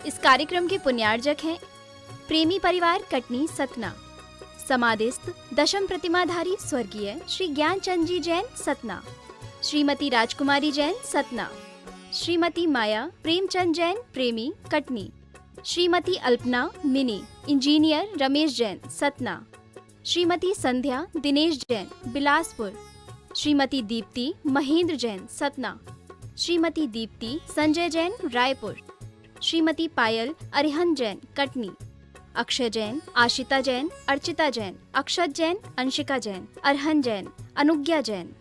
इस कार्यक्रम के पुण्यार्जक हैं प्रेमी परिवार कटनी सतना, समाधिस्थ दशम प्रतिमाधारी स्वर्गीय श्री ज्ञानचंद जी जैन सतना, श्रीमती राजकुमारी जैन सतना, श्रीमती माया प्रेमचंद जैन प्रेमी कटनी, श्रीमती अल्पना मिनी इंजीनियर रमेश जैन सतना, श्रीमती संध्या दिनेश जैन बिलासपुर, श्रीमती दीप्ति महेंद्र जैन सतना, श्रीमती दीप्ति संजय जैन रायपुर, श्रीमती पायल अरिहंत जैन कटनी, अक्षय जैन, आशिता जैन, अर्चिता जैन, अक्षत जैन, अंशिका जैन, अरहन जैन, अनुज्ञा जैन।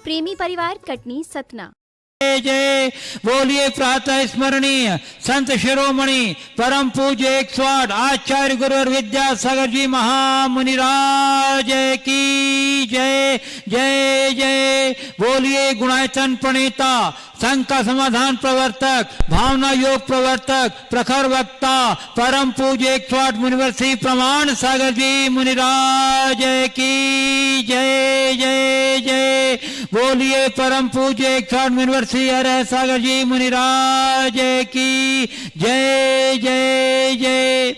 प्रेमी परिवार कटनी सतना। जय जय बोलिए प्रातः स्मरणीय संत शिरोमणि परम पूज्य 108 आचार्य गुरुवर विद्यासागर जी महामुनिराज की जय जय जय। बोलिए गुणायतन प्रणेता शंका समाधान प्रवर्तक भावना योग प्रवर्तक प्रखर वक्ता परम पूज्य 108 मुनिवर श्री प्रमाण सागर जी मुनिराज की जय जय जय। बोलिए परम पूज्य 108 मुनिवर श्री हरे सागर जी मुनिराज की जय जय जय।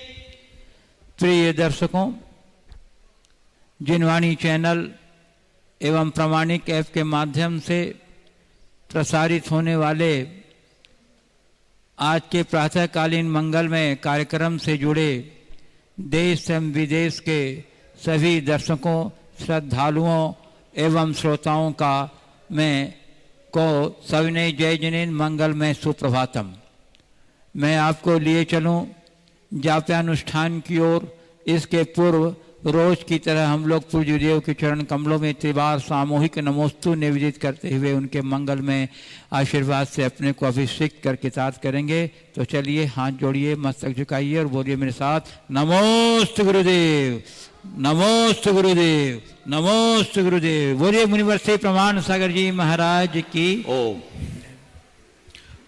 प्रिय दर्शकों, जिनवाणी चैनल एवं प्रामाणिक ऐप के माध्यम से प्रसारित होने वाले आज के प्रातःकालीन मंगलमय कार्यक्रम से जुड़े देश एवं विदेश के सभी दर्शकों, श्रद्धालुओं एवं श्रोताओं का मैं को सविनय जय जनीन मंगलमय सुप्रभातम। मैं आपको लिए चलूं जाप्यानुष्ठान की ओर। इसके पूर्व रोज की तरह हम लोग पूज्य देव के चरण कमलों में त्रिबार सामूहिक नमोस्तु निवेदित करते हुए उनके मंगल में आशीर्वाद से अपने को अभिषेक करके तात करेंगे। तो चलिए हाथ जोड़िए, मस्तक झुकाइए और बोलिए मेरे साथ, नमोस्तु गुरुदेव, नमोस्तु गुरुदेव, नमोस्तु गुरुदेव। बोलिए मुनिवर से प्रमाण सागर जी महाराज की ओम।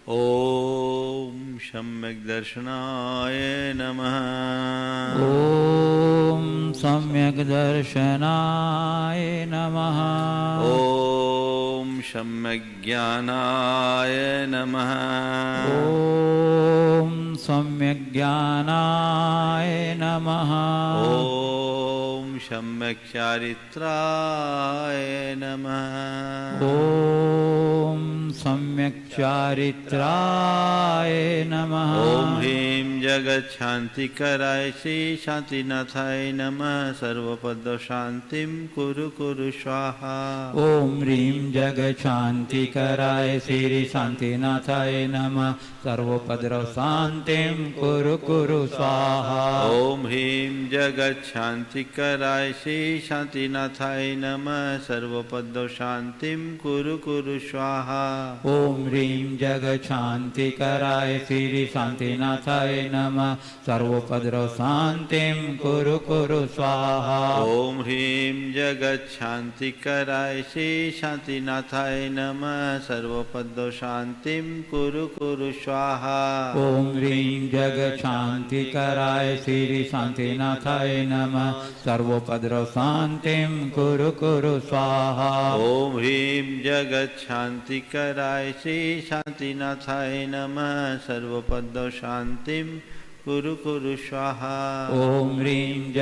ओम सम्यक दर्शनाय नमः। ओम सम्यक दर्शनाय नमः। ओम सम्यक ज्ञानाय नमः। ओम सम्यक ज्ञानाय नमः। ओम सम्यक चारित्राय नमः। ओम सम्यक चारित्राय नमः। ओम ह्रीं जगत शांति कराय श्री शांतिनाथाय नमः। सर्वपद शांतिं कुरु कुरु स्वाहा। ओम ह्रीं जगत शांति कराय श्री शांतिनाथाय नमः। सर्वोपद्रव शांतिं कुरु कुरु स्वाहा। ओम ह्रीं जगत शांति कराय श्री शांतिनाथाय नमः। सर्वपद शांतिं कुरु कुरु स्वाहा। ओम ह्रीं जगत शांति कराय श्री शांतिनाथाय नमः। सर्वोपद्रव शांतिं कुरु कुरु स्वाहा। ओम ह्रीं जगत शांति कराय श्री शांतिनाथाय नमः। सर्वपद शांतिं कुरु कुरु स्वाहा। ओम ह्रीं जगत शांति कराय श्री शांतिनाथाय नमः। सर्वोपद्रव शांतिं कुरु कुरु स्वाहा। ओम ह्रीं जगत शांति कराय श्री शांतिनाथाय नमः। सर्वपद शांतिं कुरु कुरु स्वाहा। ओम ह्रीं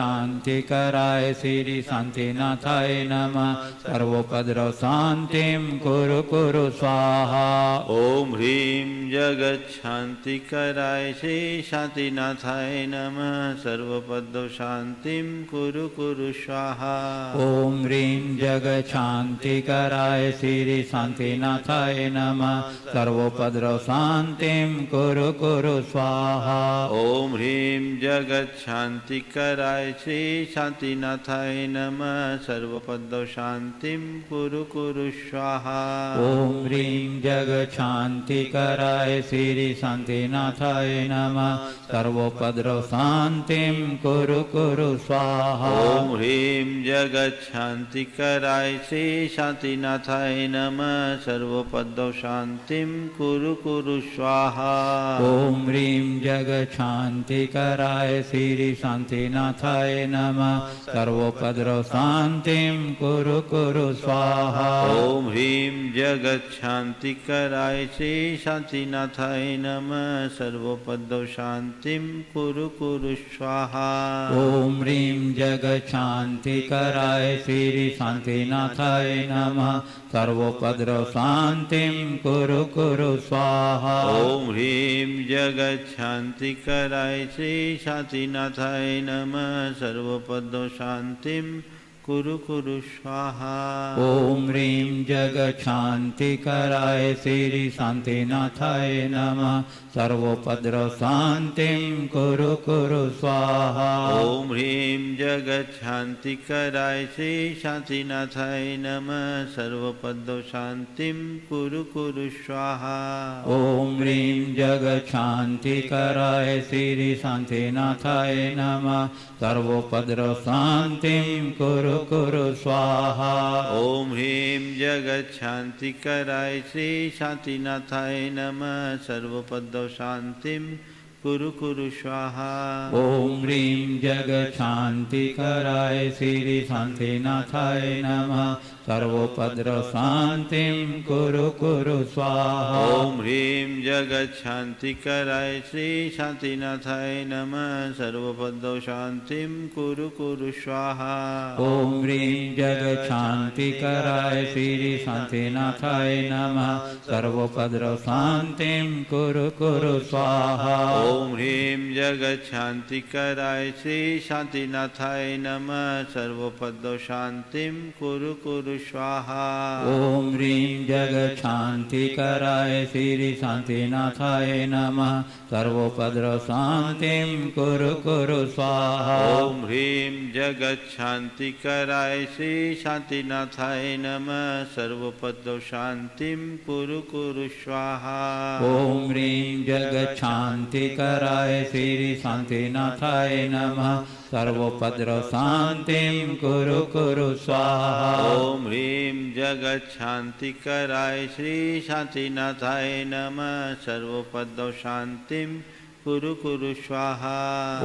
जगत शांति कराय श्री शांतिनाथाय नमः। सर्वोपद्रव शांतिं कुरु कुरु स्वाहा। ओम ह्रीं जगत शांति कराय श्री शांतिनाथाय नमः। सर्वपद शांतिं कुरु कुरु स्वाहा। ओम ह्रीं जगत शांति कराय श्री शांतिनाथाय नमः। सर्वोपद्रव शांतिं कुरु कुरु स्वाहा। ओम ह्रीं जगत शांति कराय श्री शांतिनाथाय नमः। सर्वपद शांतिं कुरु कुरु स्वाहा। ओम ह्रीं जगत शांति कराय श्री शांतिनाथाय नमः। सर्वोपद्रव शांतिं कुरु कुरु स्वाहा। ओम ह्रीं जगत शांति कराय श्री शांतिनाथाय नमः। सर्वपद शांतिं कुरु कुरु स्वाहा। ओम ह्रीं जगत जगच्छान्तिकराय श्री शान्तिनाथाय नमः सर्वोपद्रव शान्तिं कुरु कुरु स्वाहा। ओम ह्रीं जगच्छान्तिकराय श्री शान्तिनाथाय नमः सर्वोपद्रव शान्तिं कुरु कुरु स्वाहा। ओम ह्रीं जगच्छान्तिकराय श्री शान्तिनाथाय नमः सर्वोपद्रव शान्तिं कुरु कुरु स्वाहा। ओम ह्रीं जगच्छान्तिकराय श्री शान्तिनाथाय नमः सर्वोपद्रव शान्तिं कुरु कुरु स्वाहा। ओम ह्रीं जगच्छान्तिकराय श्री शान्तिनाथाय नमः सर्वोपद्रव शान्तिं कुरु कुरु स्वाहा। ओम ह्रीं जगच्छान्तिकराय श्री शान्तिनाथाय नमः सर्वोपद्रव शान्तिं कुरु कुरु स्वाहा। ओम ह्रीं जगच्छान्तिकराय श्री शान्तिनाथाय नमः सर्वोपद्रव शान्तिं कुरु कुरु स्वाहा। ओम ह्रीं जगच्छान्तिकराय श्री शान्तिनाथाय नमः सर्वोपद्रव शान्तिं कुरु कुरु स्वाहा। ओम ह्रीं जगच्छान्तिकराय श्री शान्तिनाथाय नमः सर्वोपद्रव शान्तिं कुरु कुरु स्वाहा। ओम ह्रीं जगच्छान्तिकराय श्री शान्तिनाथाय नमः सर्वोपद्रव शान्तिं कुरु कुरु स्वाहा। ओम ह्रीं जगच्छान्तिकराय श्री शान्तिनाथाय नमः सर्वोपद्रव शान्तिं कुरु कुरु स्वाहा। ओम ह्रीं जगच्छान्तिकराय श्री शान्तिनाथाय नमः सर्वोपद्रव शान्तिं कुरु कुरु स्वाहा। ओम ह्रीं जगच्छान्तिकराय श्री शान्तिनाथाय नमः सर्वोपद्रव शान्तिं कुरु कुरु स्वाहा। ओम ह्रीं जगच्छान्तिकराय श्री शान्तिनाथाय नमः सर्वोपद्रव शान्तिं कुरु कुरु स्वाहा। ओम ह्रीं जगच्छान्तिकराय श्री शान्तिनाथाय नमः सर्वोपद्रव शान्तिं कुरु कुरु स्वाहा। ओम ह्रीं जगच्छान्तिकराय श्री शान्तिनाथाय नमः सर्वोपद्रव शान्तिं कुरु कुरु स्वाहा।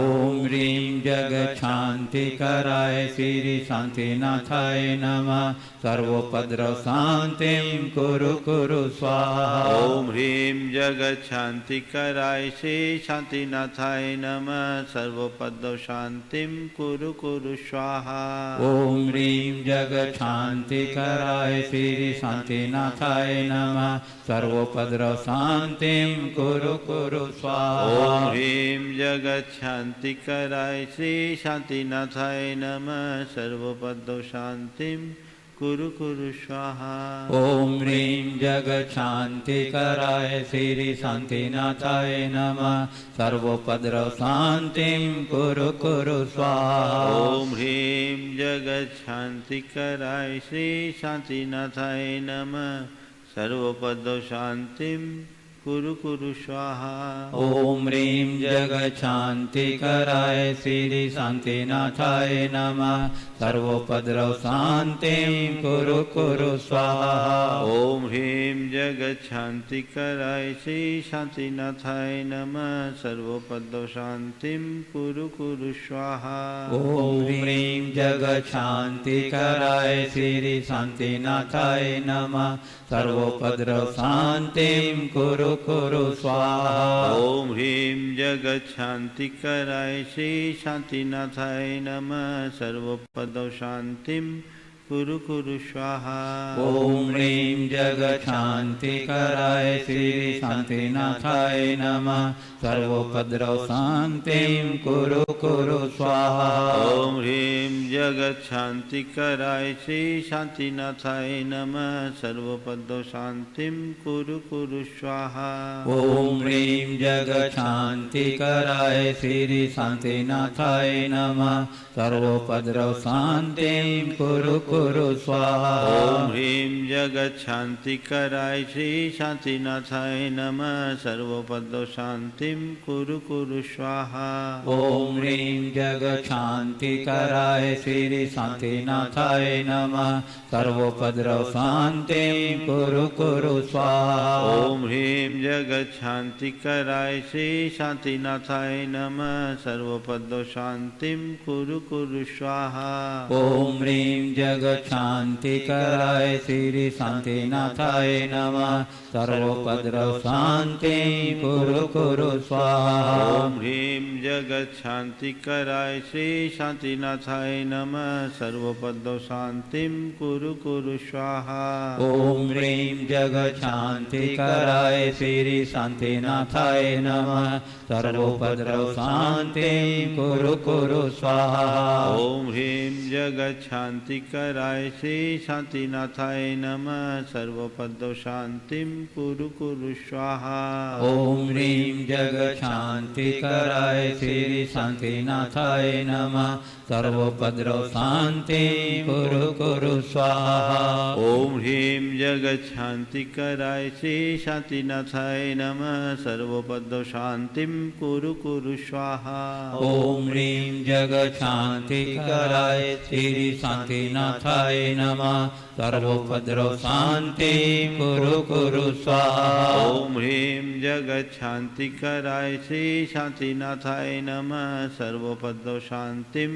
ओम ह्रीं जगच्छान्तिकराय श्री शान्तिनाथाय नमः सर्वोपद्रव शान्तिं कुरु कुरु स्वाहा। ओम ह्रीं जगच्छान्तिकराय श्री शान्तिनाथाय नमः सर्वोपद्रव शान्तिं कुरु कुरु स्वाहा। ओम ह्रीं जगच्छान्तिकराय श्री शान्तिनाथाय नमः सर्वोपद्रव शान्तिं कुरु कुरु स्वाहा। ओम ह्रीं जगच्छान्तिकराय श्री शान्तिनाथाय नमः सर्वोपद्रव शान्तिं कुरु कुरु स्वाहा। ओम ह्रीं जगच्छान्तिकराय श्री शान्तिनाथाय नमः सर्वोपद्रव शान्तिं कुरु कुरु स्वाहा। ओम ह्रीं जगच्छान्तिकराय श्री शान्तिनाथाय नमः सर्वोपद्रव शान्तिं कुरु कुरु स्वाहा। ओम ह्रीं जगच्छान्तिकराय श्री शान्तिनाथाय नमः सर्वोपद्रव शान्तिं कुरु कुरु स्वाहा। ओम ह्रीं जगच्छान्तिकराय श्री शान्तिनाथाय नमः सर्वोपद्रव शान्तिं कुरु कुरु स्वाहा। ओम ह्रीं जगच्छान्तिकराय श्री शान्तिनाथाय नमः सर्वोपद्रव शान्तिं कुरु कुरु स्वाहा। ओम ह्रीं जगच्छान्तिकराय श्री शान्तिनाथाय नमः सर्वोपद्रव शान्तिं कुरु कुरु स्वाहा। ओम ह्रीं जगच्छान्तिकराय श्री शान्तिनाथाय नमः सर्वोपद्रव शान्तिं कुरु कुरु स्वाहा। ओम ह्रीं जगच्छान्तिकराय श्री शान्तिनाथाय नमः सर्वोपद्रव शान्तिं कुरु कुरु स्वाहा। ओम ह्रीं जगच्छान्तिकराय श्री शान्तिनाथाय नमः सर्वोपद्रव शान्तिं कुरु कुरु कुरु स्वाहा। ओम ह्रीं जगच्छान्तिकराय श्री शांतिनाथाय नमः सर्वोपद्रव शांतिं कुरु कुरु स्वाहा। ओम ह्रीं जगच्छान्तिकराय श्री शांतिनाथाय नमः सर्वोपद्रव शांतिं कुरु कुरु स्वाहा। ओम ह्रीं जगच्छान्तिकराय श्री शांतिनाथाय नमः सर्वोपद्रव शांतिं कुरु कुरु स्वाहा। ओम ह्रीं जगच्छान्तिकराय श्री शांतिनाथाय नमः सर्वोपद्रव शांतिं कुरु कुरु स्वाहा। ओम ह्रीं जगच्छान्तिकराय श्री शांतिनाथाय नमः सर्वोपद्रव शांतिं कुरु कुरु स्वाहा। ओम ह्रीं जगच्छान्तिकराय श्री शांतिनाथाय नमः सर्वोपद्रव शांतिं कुरु कुरु स्वाहा। ओम ह्रीं जगच्छान्तिकराय श्री शांतिनाथाय नमः सर्वोपद्रव शांतिं कुरु कुरु स्वाहा। ओम ह्रीं जगच्छान्तिकराय श्री शांतिनाथाय नमः सर्वोपद्रव शांतिं कुरु कुरु स्वाहा। ओम ह्रीं जगच्छान्तिकराय श्री शांतिनाथाय नमः सर्वोपद्रव शांतिं कुरु कुरु स्वाहा। ओम ह्रीं जगच्छान्तिकराय श्री शांतिनाथाय नमः सर्वोपद्रव शांतिं कुरु कुरु स्वाहा। ओम ह्रीं जगच्छान्तिकराय श्री शांतिनाथाय नमः सर्वोपद्रव शांतिं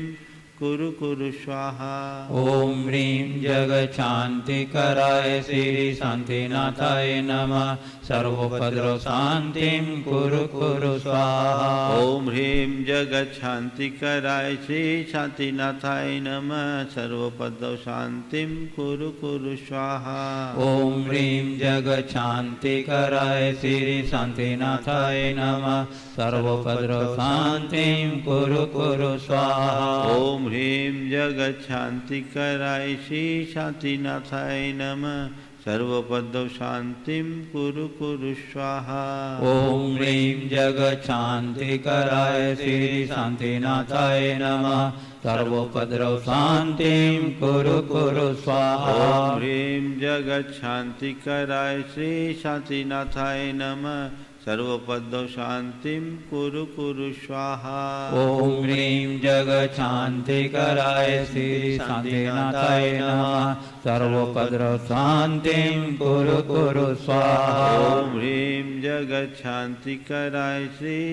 कुरु कुरु स्वाहा। ओम ह्रीं जगच्छान्तिकराय श्री शांतिनाथाय नमः सर्वोपद्रव शांतिं कुरु कुरु स्वाहा। ओम ह्रीं जगच्छान्तिकराय श्री शांतिनाथाय नमः सर्वोपद्रव शांतिं कुरु कुरु स्वाहा। ओम ह्रीं जगच्छान्तिकराय श्री शांतिनाथाय नमः सर्वोपद्रव शांतिं कुरु कुरु स्वाहा। ओम ह्रीं जगच्छान्तिकराय श्री शांतिनाथाय नमः सर्वोपद्रव शांतिं कुरु कुरु स्वाहा। ओम ह्रीं जगच्छान्तिकराय श्री शांतिनाथाय नमः सर्वोपद्रव शांतिं कुरु कुरु स्वाहा। ओम ह्रीं जगच्छान्तिकराय श्री शांतिनाथाय नमः सर्वोपद्रव शांतिं कुरु कुरु स्वाहा। ओम ह्रीं जगच्छान्तिकराय श्री शांतिनाथाय नमः सर्वोपद्रव शांतिं कुरु कुरु स्वाहा। ओम ह्रीं जगच्छान्तिकराय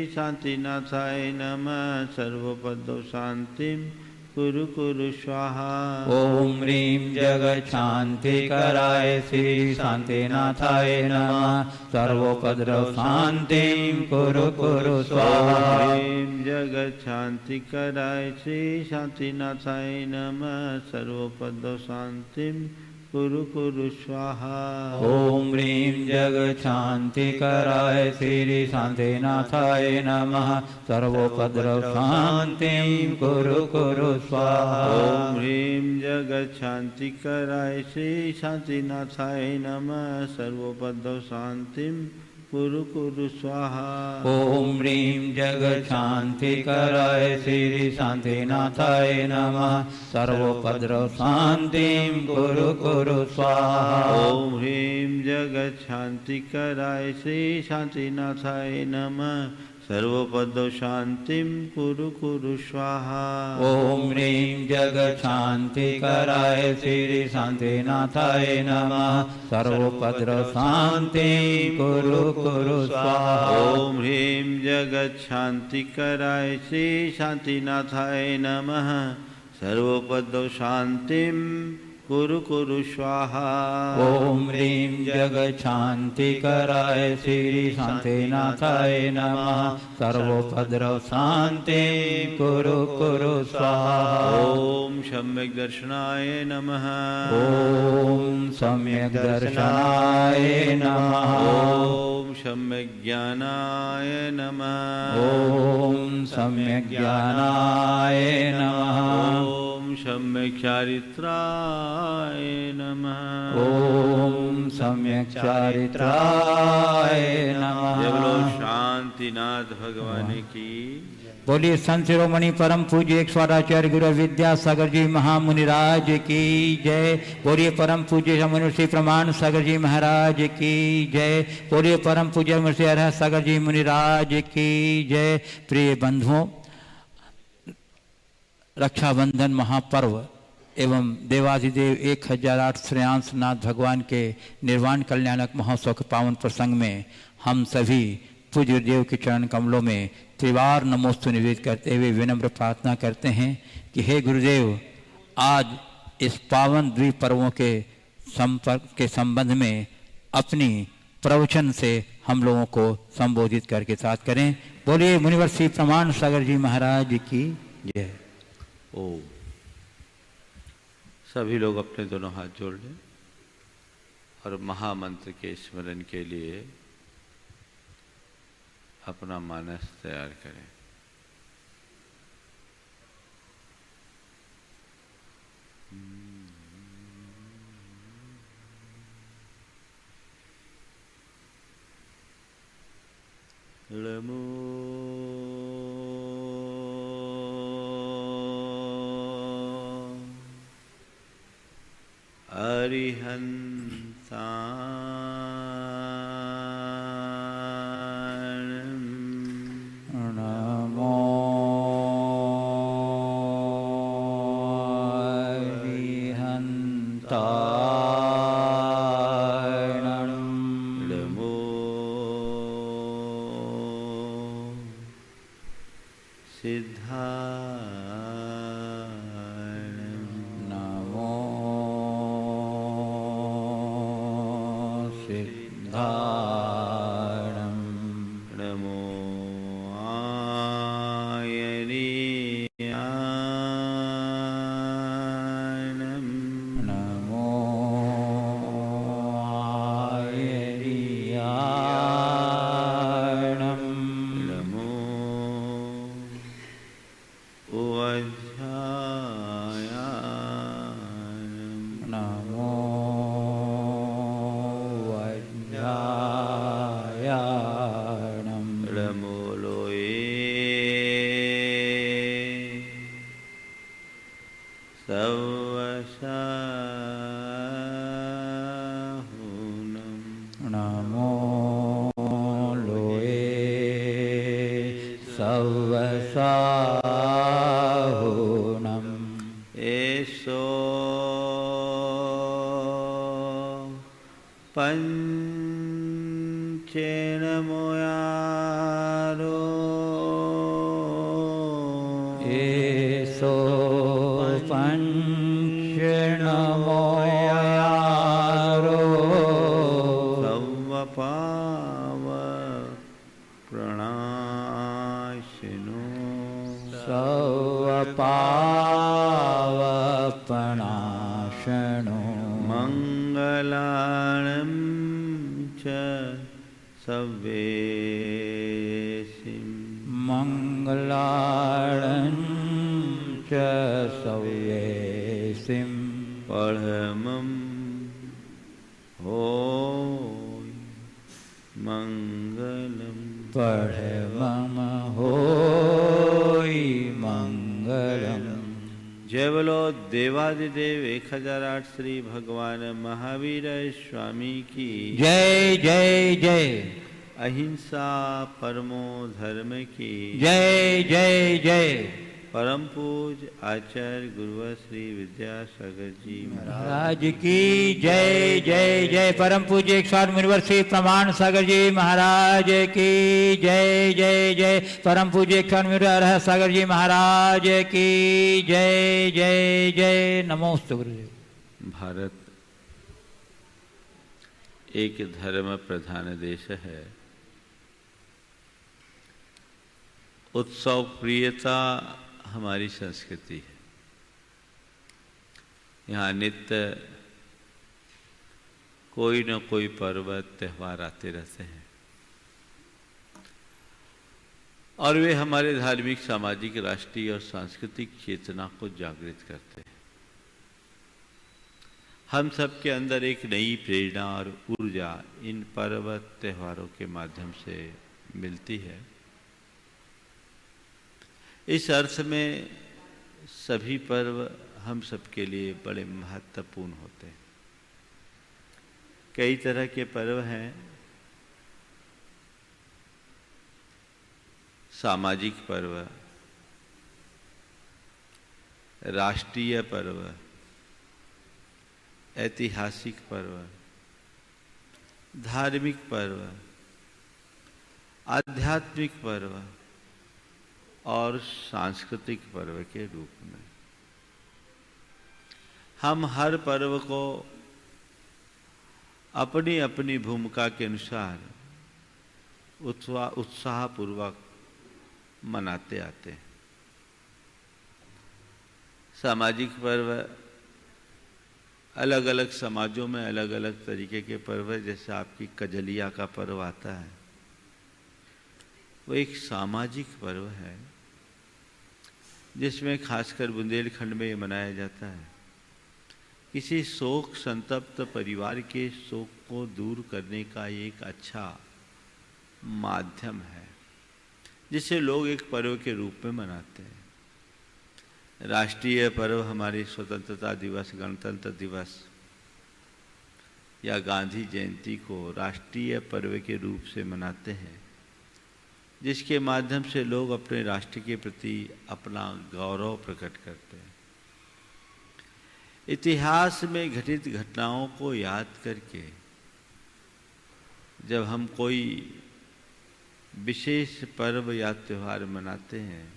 श्री शांतिनाथाय नमः सर्वोपद्रव शांतिं कुरु कुरु स्वाहा। ओम ह्रीं जगच्छान्तिकराय श्री शांतिनाथाय नमः सर्वोपद्रव शांतिं कुरु कुरु स्वाहा। ह्रीं जगच्छान्तिकराय श्री शांतिनाथाय नमः सर्वोपद्रव शांतिं कुरु कुरु स्वाहा। ओम ह्रीं जगच्छान्तिकराय श्री शांतिनाथाय नमः सर्वोपद्रव शांतिं कुरु कुरु स्वाहा। ओम ह्रीं जगच्छान्तिकराय श्री शांतिनाथाय नमः सर्वोपद्रव शांतिं कुरु कुरु स्वाहा। ओम ह्रीं जगच्छान्तिकराय श्री शांतिनाथाय नमः सर्वोपद्रव शांतिं कुरु कुरु स्वाहा। ओम ह्रीं जगच्छान्तिकराय श्री शांतिनाथाय नमः सर्वोपद्रव शांतिं कुरु कुरु स्वाहा। ओम ह्रीं जगच्छान्तिकराय श्री शांतिनाथाय नमः सर्वोपद्रव शांतिं कुरु कुरु स्वाहा। ओम ह्रीं जगच्छान्तिकराय श्री शांतिनाथाय नमः सर्वोपद्रव शांतिं कुरु कुरु स्वाहा। ओम ह्रीं जगच्छान्तिकराय श्री शांतिनाथाय नमः सर्वोपद्रव शांतिं कुरु कुरु स्वाहा। ओम सम्यक् दर्शनाय नमः। ओम सम्यक् दर्शनाय नमः। ओम सम्यक् ज्ञानाय नमः। ओम सम्यक् ज्ञानाय नमः। ओम सम्यक् चारित्राय नमः। ओम सम्यक् चारित्राय जय बोलो नमः। शांतिनाथ भगवान की। बोलिए संत शिरोमणि परम पूज्य एक स्वाराचार्य गुरु विद्यासागर जी महामुनिराज की जय। बोलिए परम पूज्य मुनि प्रमाण सागर जी महाराज की जय। बोलिए परम पूज्य मुनि अरहत सागर जी मुनिराज की जय। प्रिय बंधुओं, रक्षाबंधन महापर्व एवं देवाधिदेव 1008 श्रेयांश नाथ भगवान के निर्वाण कल्याणक महोत्सव के पावन प्रसंग में हम सभी पूज्य गुरुदेव के चरण कमलों में त्रिवार नमोस्तु निवेदित करते हुए विनम्र प्रार्थना करते हैं कि हे गुरुदेव, आज इस पावन द्वीप पर्वों के संपर्क के संबंध में अपनी प्रवचन से हम लोगों को संबोधित करके साथ करें। बोलिए मुनिवर श्री प्रमाण सागर जी महाराज की जय। ओ सभी लोग अपने दोनों हाथ जोड़ लें और महामंत्र के स्मरण के लिए अपना मानस तैयार करें। नमो अरिहंताणं नमो अरिहंताणं नमो सिद्धाणं नमो सिद्धाणं नमो आयनीयाणं नमो आयर्याणं नमो उवज्झायाणं नमो वज्रायाणं नमो लोये सवशाहुनं नमो लोये सवसाहुनं एषो पंचेन मोयारो एषो पञ्चनमोयारो सवपाव प्रणाशिनो सवपावपणाशनो मंगलाणं च सव्येसिं मङ्गलाळं च सव्येसिं परमं होय मंगलम् परमं होय मंगलम्। जय बोलो देवादिदेव 1008 श्री भगवान महावीर स्वामी की जय जय जय। अहिंसा परमो धर्म की जय जय जय। परम पूज आचार्य गुरु श्री विद्यासागर जी महाराज की जय जय जय। परम पूज्य 108 मुनिवर श्री प्रमाण सागर जी महाराज की जय जय जय। परम पूज्य 108 मुनिवर अरहत सागर जी महाराज की जय जय जय। नमोस्तु गुरुदेव। भारत एक धर्म प्रधान देश है। उत्सव प्रियता हमारी संस्कृति है। यहाँ नित्य कोई न कोई पर्व त्यौहार आते रहते हैं और वे हमारे धार्मिक, सामाजिक, राष्ट्रीय और सांस्कृतिक चेतना को जागृत करते हैं। हम सब के अंदर एक नई प्रेरणा और ऊर्जा इन पर्व त्योहारों के माध्यम से मिलती है। इस अर्थ में सभी पर्व हम सबके लिए बड़े महत्वपूर्ण होते हैं। कई तरह के पर्व हैं। सामाजिक पर्व, राष्ट्रीय पर्व, ऐतिहासिक पर्व, धार्मिक पर्व, आध्यात्मिक पर्व और सांस्कृतिक पर्व के रूप में हम हर पर्व को अपनी अपनी भूमिका के अनुसार उत्साहपूर्वक मनाते आते हैं। सामाजिक पर्व अलग अलग समाजों में अलग अलग तरीके के पर्व है। जैसे आपकी कजलिया का पर्व आता है, वो एक सामाजिक पर्व है जिसमें खासकर बुंदेलखंड में ये मनाया जाता है। किसी शोक संतप्त परिवार के शोक को दूर करने का एक अच्छा माध्यम है जिसे लोग एक पर्व के रूप में मनाते हैं। राष्ट्रीय पर्व हमारे स्वतंत्रता दिवस, गणतंत्र दिवस या गांधी जयंती को राष्ट्रीय पर्व के रूप से मनाते हैं, जिसके माध्यम से लोग अपने राष्ट्र के प्रति अपना गौरव प्रकट करते हैं। इतिहास में घटित घटनाओं को याद करके जब हम कोई विशेष पर्व या त्यौहार मनाते हैं,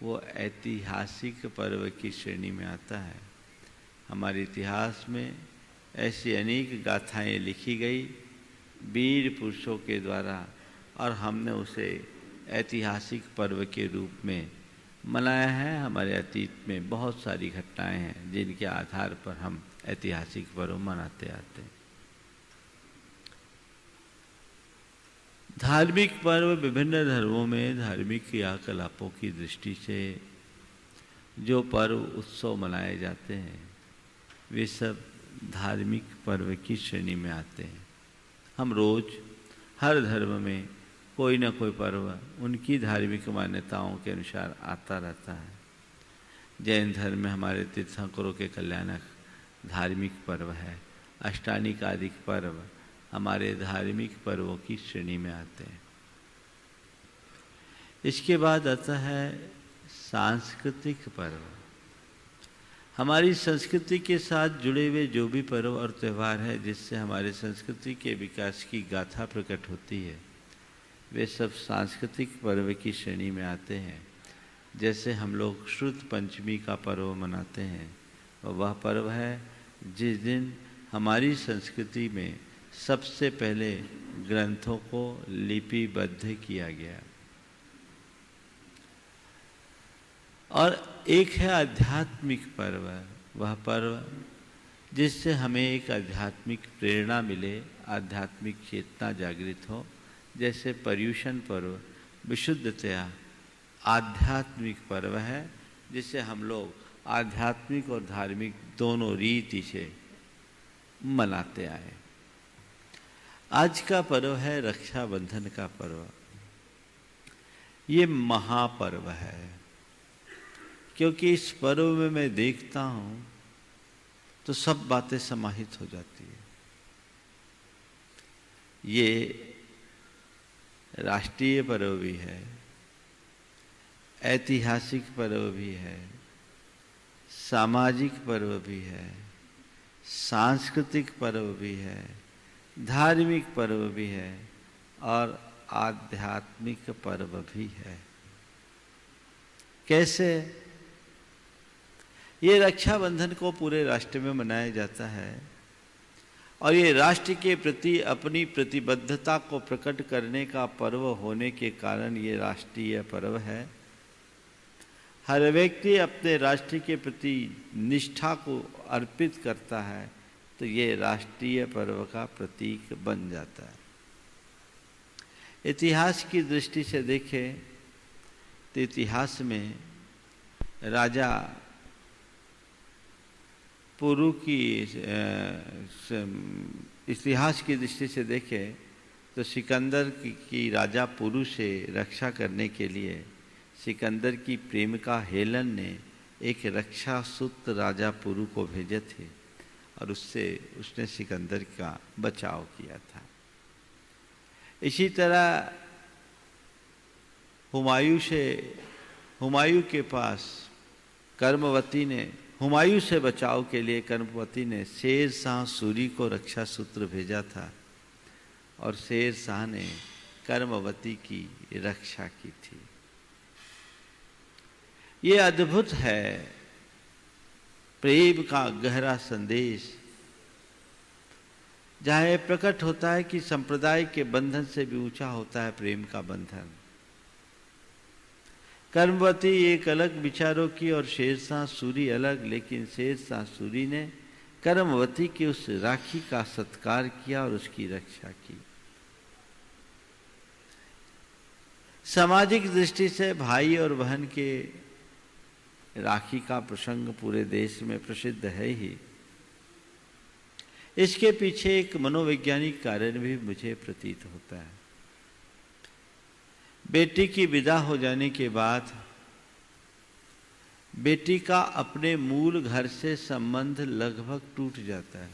वो ऐतिहासिक पर्व की श्रेणी में आता है। हमारे इतिहास में ऐसी अनेक गाथाएं लिखी गई वीर पुरुषों के द्वारा, और हमने उसे ऐतिहासिक पर्व के रूप में मनाया है। हमारे अतीत में बहुत सारी घटनाएं हैं जिनके आधार पर हम ऐतिहासिक पर्व मनाते आते हैं। धार्मिक पर्व विभिन्न धर्मों में धार्मिक क्रियाकलापों की दृष्टि से जो पर्व उत्सव मनाए जाते हैं, वे सब धार्मिक पर्व की श्रेणी में आते हैं। हम रोज हर धर्म में कोई ना कोई पर्व उनकी धार्मिक मान्यताओं के अनुसार आता रहता है। जैन धर्म में हमारे तीर्थंकरों के कल्याणक धार्मिक पर्व है। अष्टानिक आदि पर्व हमारे धार्मिक पर्वों की श्रेणी में आते हैं। इसके बाद आता है सांस्कृतिक पर्व। हमारी संस्कृति के साथ जुड़े हुए जो भी पर्व और त्यौहार है जिससे हमारे संस्कृति के विकास की गाथा प्रकट होती है, वे सब सांस्कृतिक पर्व की श्रेणी में आते हैं। जैसे हम लोग श्रुत पंचमी का पर्व मनाते हैं, और वह पर्व है जिस दिन हमारी संस्कृति में सबसे पहले ग्रंथों को लिपिबद्ध किया गया। और एक है आध्यात्मिक पर्व। वह पर्व जिससे हमें एक आध्यात्मिक प्रेरणा मिले, आध्यात्मिक चेतना जागृत हो। जैसे पर्युषण पर्व विशुद्धतया आध्यात्मिक पर्व है, जिसे हम लोग आध्यात्मिक और धार्मिक दोनों रीति से मनाते आए। आज का पर्व है रक्षाबंधन का पर्व। ये महापर्व है, क्योंकि इस पर्व में मैं देखता हूँ तो सब बातें समाहित हो जाती है। ये राष्ट्रीय पर्व भी है, ऐतिहासिक पर्व भी है, सामाजिक पर्व भी है, सांस्कृतिक पर्व भी है, धार्मिक पर्व भी है और आध्यात्मिक पर्व भी है। कैसे? ये रक्षाबंधन को पूरे राष्ट्र में मनाया जाता है और ये राष्ट्र के प्रति अपनी प्रतिबद्धता को प्रकट करने का पर्व होने के कारण ये राष्ट्रीय पर्व है। हर व्यक्ति अपने राष्ट्र के प्रति निष्ठा को अर्पित करता है तो ये राष्ट्रीय पर्व का प्रतीक बन जाता है। इतिहास की दृष्टि से देखें तो इतिहास में राजा पुरु की इतिहास की दृष्टि से देखें तो सिकंदर की राजा पुरु से रक्षा करने के लिए सिकंदर की प्रेमिका हेलन ने एक रक्षा सूत्र राजा पुरु को भेजे थे और उसने सिकंदर का बचाव किया था। इसी तरह हुमायूं के पास हुमायूं से बचाव के लिए कर्मवती ने शेर शाह सूरी को रक्षा सूत्र भेजा था और शेर शाह ने कर्मवती की रक्षा की थी। ये अद्भुत है प्रेम का गहरा संदेश, जहाँ यह प्रकट होता है कि संप्रदाय के बंधन से भी ऊंचा होता है प्रेम का बंधन। कर्मवती एक अलग विचारों की और शेरशाह सूरी अलग, लेकिन शेरशाह सूरी ने कर्मवती की उस राखी का सत्कार किया और उसकी रक्षा की। सामाजिक दृष्टि से भाई और बहन के राखी का प्रसंग पूरे देश में प्रसिद्ध है ही। इसके पीछे एक मनोवैज्ञानिक कारण भी मुझे प्रतीत होता है। बेटी की विदा हो जाने के बाद बेटी का अपने मूल घर से संबंध लगभग टूट जाता है।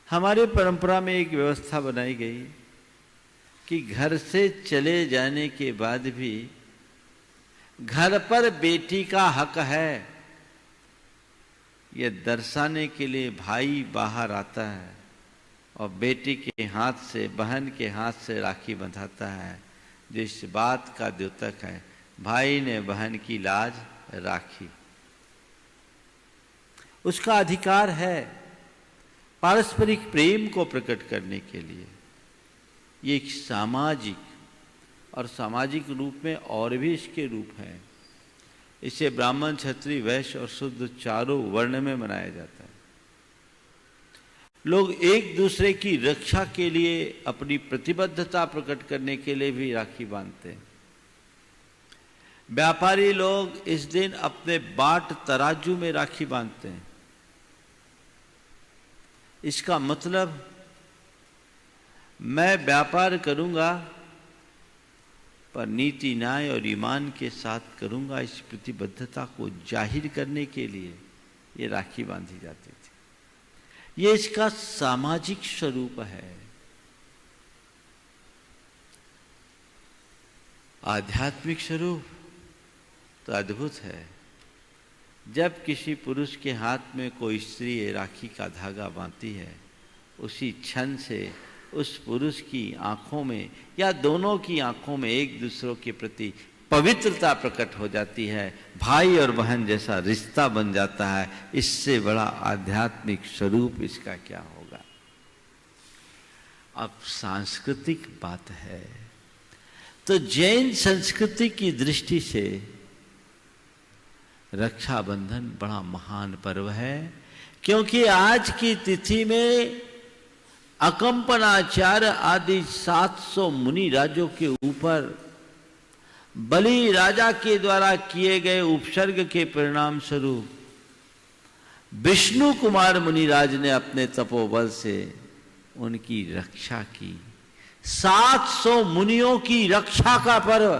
हमारे परंपरा में एक व्यवस्था बनाई गई कि घर से चले जाने के बाद भी घर पर बेटी का हक है, यह दर्शाने के लिए भाई बाहर आता है और बेटी के हाथ से, बहन के हाथ से राखी बंधाता है, जो इस बात का द्योतक है भाई ने बहन की लाज राखी। उसका अधिकार है पारस्परिक प्रेम को प्रकट करने के लिए। ये एक सामाजिक और सामाजिक रूप में और भी इसके रूप हैं। इसे ब्राह्मण, क्षत्रिय, वैश्य और शूद्र चारों वर्ण में मनाया जाता है। लोग एक दूसरे की रक्षा के लिए अपनी प्रतिबद्धता प्रकट करने के लिए भी राखी बांधते हैं। व्यापारी लोग इस दिन अपने बाट तराजू में राखी बांधते हैं। इसका मतलब मैं व्यापार करूंगा पर नीति, न्याय और ईमान के साथ करूंगा, इस प्रतिबद्धता को जाहिर करने के लिए ये राखी बांधी जाती थी। ये इसका सामाजिक स्वरूप है। आध्यात्मिक स्वरूप तो अद्भुत है। जब किसी पुरुष के हाथ में कोई स्त्री राखी का धागा बांधती है, उसी क्षण से उस पुरुष की आंखों में या दोनों की आंखों में एक दूसरों के प्रति पवित्रता प्रकट हो जाती है। भाई और बहन जैसा रिश्ता बन जाता है। इससे बड़ा आध्यात्मिक स्वरूप इसका क्या होगा। अब सांस्कृतिक बात है तो जैन संस्कृति की दृष्टि से रक्षाबंधन बड़ा महान पर्व है, क्योंकि आज की तिथि में अकंपनाचार्य आदि 700 मुनि राजों के ऊपर बलि राजा के द्वारा किए गए उपसर्ग के परिणाम स्वरूप विष्णु कुमार मुनिराज ने अपने तपोबल से उनकी रक्षा की। 700 मुनियों की रक्षा का पर्व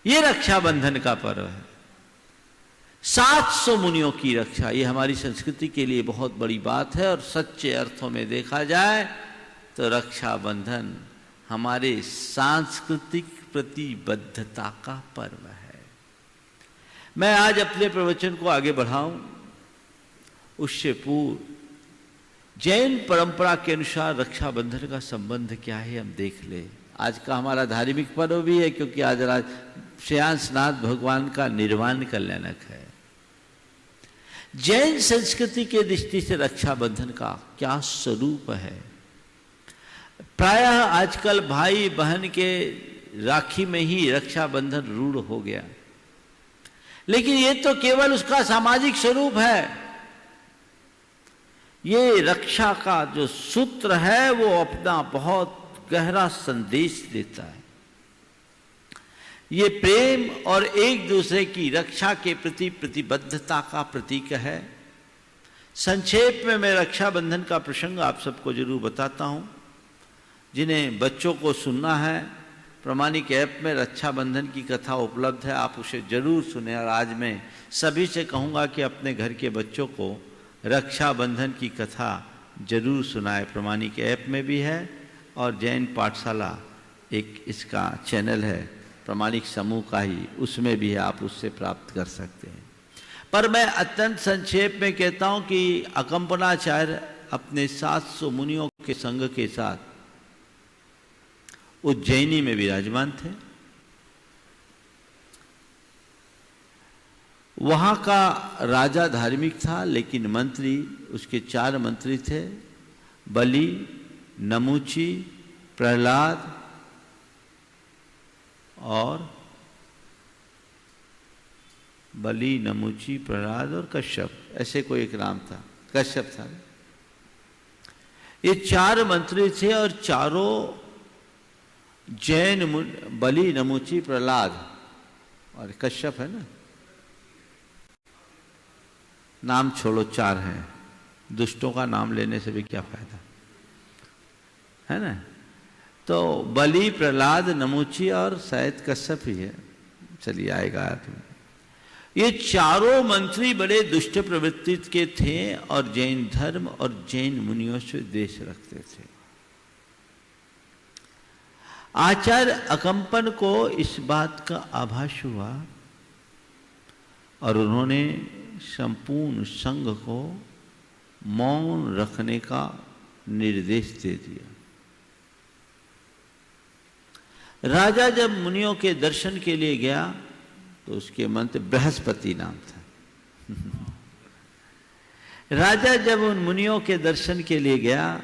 ये रक्षाबंधन का पर्व है। 700 मुनियों की रक्षा, ये हमारी संस्कृति के लिए बहुत बड़ी बात है। और सच्चे अर्थों में देखा जाए तो रक्षाबंधन हमारे सांस्कृतिक प्रतिबद्धता का पर्व है। मैं आज अपने प्रवचन को आगे बढ़ाऊं उससे पूर्व जैन परंपरा के अनुसार रक्षाबंधन का संबंध क्या है हम देख ले। आज का हमारा धार्मिक पर्व भी है, क्योंकि आज श्रेयांसनाथ भगवान का निर्वाण कल्याणक है। जैन संस्कृति के दृष्टि से रक्षाबंधन का क्या स्वरूप है। प्रायः आजकल भाई बहन के राखी में ही रक्षाबंधन रूढ़ हो गया, लेकिन ये तो केवल उसका सामाजिक स्वरूप है। ये रक्षा का जो सूत्र है वो अपना बहुत गहरा संदेश देता है। ये प्रेम और एक दूसरे की रक्षा के प्रति प्रतिबद्धता का प्रतीक है। संक्षेप में मैं रक्षाबंधन का प्रसंग आप सबको जरूर बताता हूं। जिन्हें बच्चों को सुनना है प्रामाणिक ऐप में रक्षाबंधन की कथा उपलब्ध है, आप उसे जरूर सुने। और आज मैं सभी से कहूँगा कि अपने घर के बच्चों को रक्षाबंधन की कथा जरूर सुनाए। प्रामाणिक ऐप में भी है और जैन पाठशाला एक इसका चैनल है प्रामाणिक समूह का ही, उसमें भी है, आप उससे प्राप्त कर सकते हैं। पर मैं अत्यंत संक्षेप में कहता हूं कि अकंपनाचार्य अपने 700 मुनियों के संग के साथ उज्जैनी में विराजमान थे। वहां का राजा धार्मिक था, लेकिन मंत्री उसके 4 मंत्री थे, बलि, नमूची, प्रहलाद और बलि, नमूची, प्रहलाद और कश्यप, ऐसे कोई एक नाम था, कश्यप था। ये 4 मंत्री थे और चारों जैन बलि, नमूची, प्रहलाद और कश्यप है ना, नाम छोड़ो 4 हैं, दुष्टों का नाम लेने से भी क्या फायदा है ना। तो बलि, प्रहलाद, नमूची और शायद कश्यप ही है, चलिए आएगा आदमी। ये चारों मंत्री बड़े दुष्ट प्रवृत्ति के थे और जैन धर्म और जैन मुनियों से द्वेष रखते थे। आचार्य अकंपन को इस बात का आभास हुआ और उन्होंने संपूर्ण संघ को मौन रखने का निर्देश दे दिया। राजा जब मुनियों के दर्शन के लिए गया तो उसके मंत्री, बृहस्पति नाम था राजा जब उन मुनियों के दर्शन के लिए गया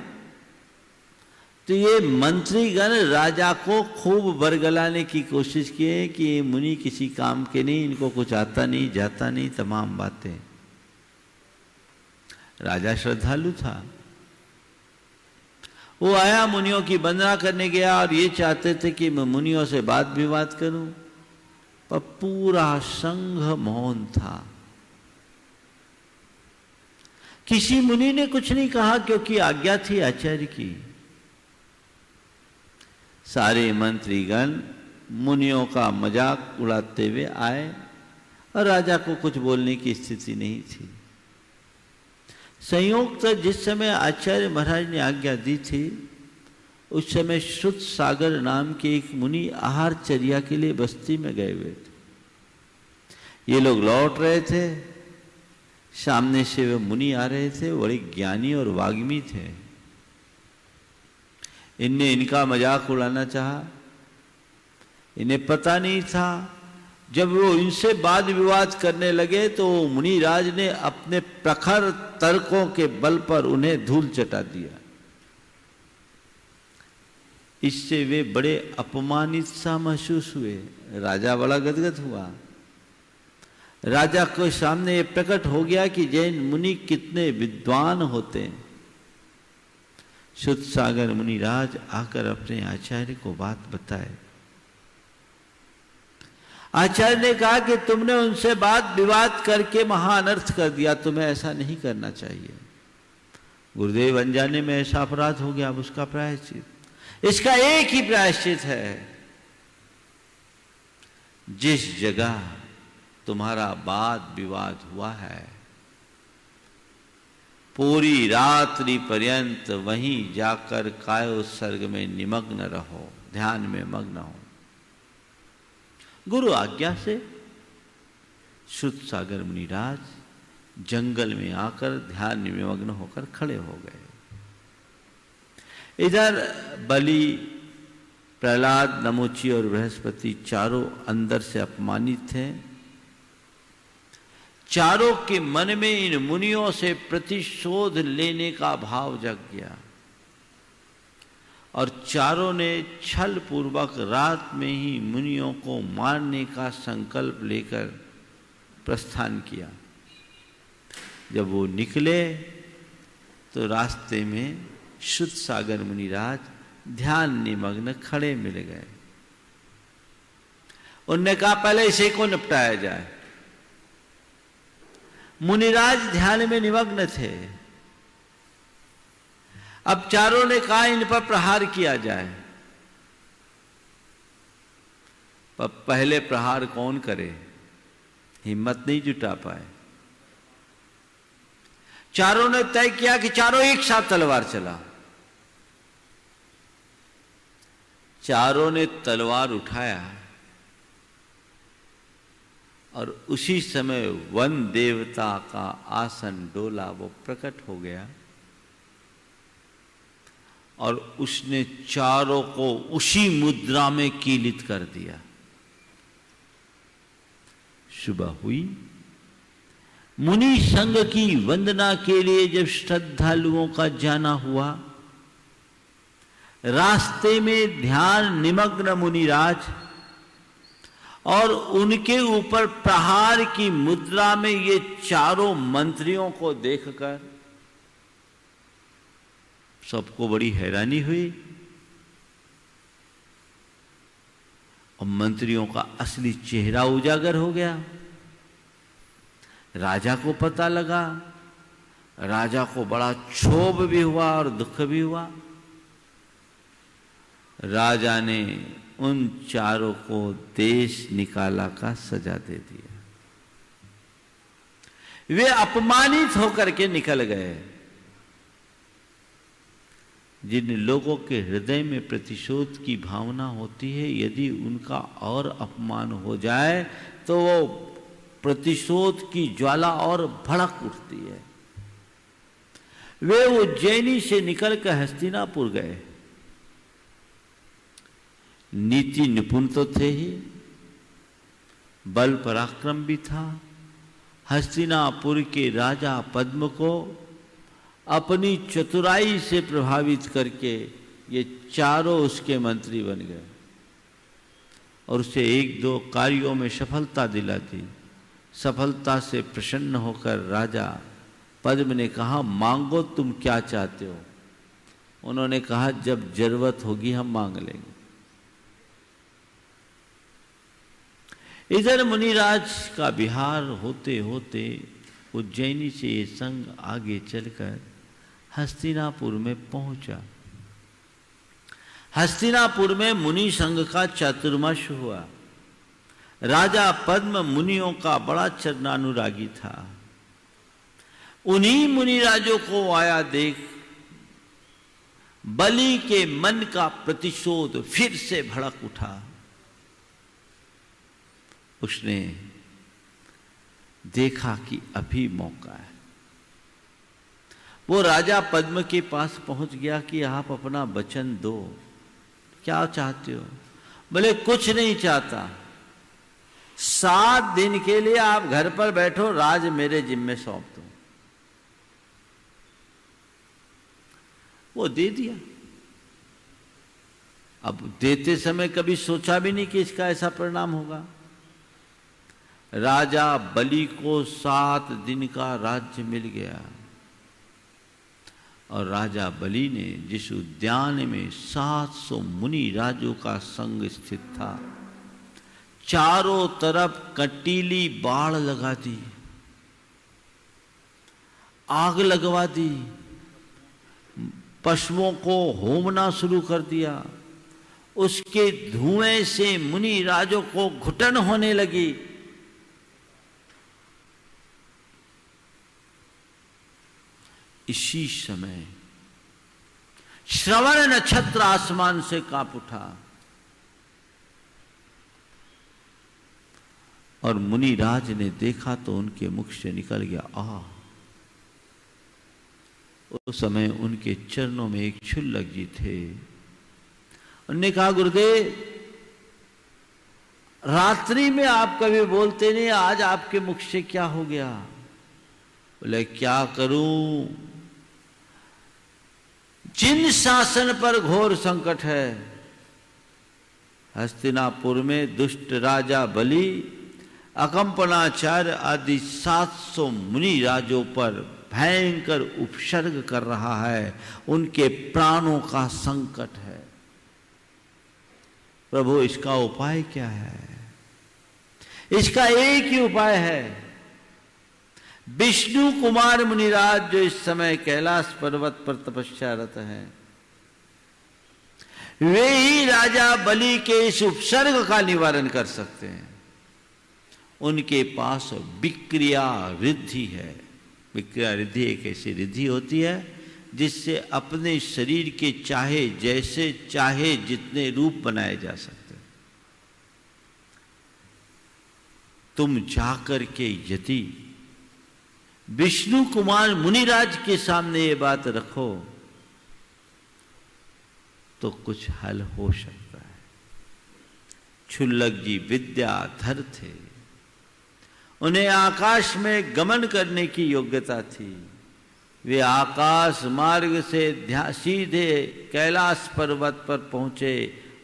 तो ये मंत्रीगण राजा को खूब बरगलाने की कोशिश किए कि ये मुनि किसी काम के नहीं, इनको कुछ आता नहीं जाता नहीं, तमाम बातें। राजा श्रद्धालु था, वो आया, मुनियों की वंदना करने गया और ये चाहते थे कि मैं मुनियों से बात विवाद करूं, पर पूरा संघ मौन था। किसी मुनि ने कुछ नहीं कहा क्योंकि आज्ञा थी आचार्य की। सारे मंत्रीगण मुनियों का मजाक उड़ाते हुए आए और राजा को कुछ बोलने की स्थिति नहीं थी। संयोग जिस समय आचार्य महाराज ने आज्ञा दी थी उस समय श्रुत सागर नाम के एक मुनि आहारचर्या के लिए बस्ती में गए हुए थे। ये लोग लौट रहे थे, सामने से वे मुनि आ रहे थे, बड़े ज्ञानी और वाग्मी थे। इनने इनका मजाक उड़ाना चाहा, इन्हें पता नहीं था। जब वो इनसे वाद विवाद करने लगे तो मुनिराज ने अपने प्रखर तर्कों के बल पर उन्हें धूल चटा दिया। इससे वे बड़े अपमानित सा महसूस हुए। राजा बड़ा गदगद हुआ। राजा के सामने ये प्रकट हो गया कि जैन मुनि कितने विद्वान होते हैं। शुद्ध सागर मुनिराज आकर अपने आचार्य को बात बताए। आचार्य ने कहा कि तुमने उनसे वाद विवाद करके महाअनर्थ कर दिया, तुम्हें ऐसा नहीं करना चाहिए। गुरुदेव अनजाने में ऐसा अपराध हो गया, अब उसका प्रायश्चित, इसका एक ही प्रायश्चित है, जिस जगह तुम्हारा वाद विवाद हुआ है पूरी रात्रि पर्यंत वहीं जाकर कायोत्सर्ग में निमग्न रहो, ध्यान में मग्न हो। गुरु आज्ञा से शुद्ध सागर मुनिराज जंगल में आकर ध्यान में मग्न होकर खड़े हो गए। इधर बलि, प्रहलाद, नमूची और बृहस्पति चारों अंदर से अपमानित थे। चारों के मन में इन मुनियों से प्रतिशोध लेने का भाव जग गया और चारों ने छल पूर्वक रात में ही मुनियों को मारने का संकल्प लेकर प्रस्थान किया। जब वो निकले तो रास्ते में शुद्ध सागर मुनिराज ध्यान निमग्न खड़े मिल गए। उनने कहा पहले इसे को निपटाया जाए। मुनिराज ध्यान में निमग्न थे। अब चारों ने कहा इन पर प्रहार किया जाए। पर पहले प्रहार कौन करे, हिम्मत नहीं जुटा पाए। चारों ने तय किया कि चारों एक साथ तलवार चला। चारों ने तलवार उठाया और उसी समय वन देवता का आसन डोला, वो प्रकट हो गया और उसने चारों को उसी मुद्रा में कीलित कर दिया। सुबह हुई, मुनि संघ की वंदना के लिए जब श्रद्धालुओं का जाना हुआ, रास्ते में ध्यान निमग्न मुनिराज और उनके ऊपर प्रहार की मुद्रा में ये चारों मंत्रियों को देखकर सबको बड़ी हैरानी हुई और मंत्रियों का असली चेहरा उजागर हो गया। राजा को पता लगा, राजा को बड़ा क्षोभ भी हुआ और दुख भी हुआ। राजा ने उन चारों को देश निकाला का सजा दे दिया। वे अपमानित होकर के निकल गए। जिन लोगों के हृदय में प्रतिशोध की भावना होती है, यदि उनका और अपमान हो जाए तो वो प्रतिशोध की ज्वाला और भड़क उठती है। वे उज्जैनी से निकलकर हस्तिनापुर गए। नीति निपुण तो थे ही, बल पराक्रम भी था। हस्तिनापुर के राजा पद्म को अपनी चतुराई से प्रभावित करके ये चारों उसके मंत्री बन गए और उसे एक दो कार्यों में सफलता दिला दी। सफलता से प्रसन्न होकर राजा पद्म ने कहा, मांगो तुम क्या चाहते हो। उन्होंने कहा, जब जरूरत होगी हम मांग लेंगे। इधर मुनिराज का विहार होते होते उज्जैनी से ये संघ आगे चलकर हस्तिनापुर में पहुंचा। हस्तिनापुर में मुनि संघ का चातुर्मास हुआ। राजा पद्म मुनियों का बड़ा चरणानुरागी था। उन्हीं मुनिराजों को आया देख बलि के मन का प्रतिशोध फिर से भड़क उठा। उसने देखा कि अभी मौका है। वो राजा पद्म के पास पहुंच गया कि आप अपना वचन दो, क्या चाहते हो। बोले, कुछ नहीं चाहता, 7 दिन के लिए आप घर पर बैठो, राज मेरे जिम्मे सौंप दो। वो दे दिया। अब देते समय कभी सोचा भी नहीं कि इसका ऐसा परिणाम होगा। राजा बलि को 7 दिन का राज्य मिल गया और राजा बलि ने जिस उद्यान में 700 मुनि राजों का संग स्थित था, चारों तरफ कटीली बाढ़ लगा दी, आग लगवा दी, पशुओं को होमना शुरू कर दिया। उसके धुएं से मुनि राजों को घुटन होने लगी। इसी समय श्रवण नक्षत्र आसमान से कांप उठा और मुनिराज ने देखा तो उनके मुख से निकल गया आह। उस समय उनके चरणों में एक क्षुल्लक जी थे। उन्होंने कहा, गुरुदेव, रात्रि में आप कभी बोलते नहीं, आज आपके मुख से क्या हो गया। बोले, क्या करूं, जिन शासन पर घोर संकट है। हस्तिनापुर में दुष्ट राजा बलि अकंपनाचार्य आदि 700 मुनि राजों पर भयंकर उपसर्ग कर रहा है। उनके प्राणों का संकट है। प्रभु, इसका उपाय क्या है। इसका एक ही उपाय है। विष्णु कुमार मुनिराज जो इस समय कैलाश पर्वत पर तपस्यारत हैं, वे ही राजा बलि के इस उपसर्ग का निवारण कर सकते हैं। उनके पास विक्रिया रिद्धि है। विक्रिया रिद्धि एक ऐसी रिद्धि होती है जिससे अपने शरीर के चाहे जैसे चाहे जितने रूप बनाए जा सकते हैं। तुम जाकर के यदि विष्णु कुमार मुनिराज के सामने ये बात रखो तो कुछ हल हो सकता है। क्षुल्लक जी विद्याधर थे, उन्हें आकाश में गमन करने की योग्यता थी। वे आकाश मार्ग से सीधे कैलाश पर्वत पर पहुंचे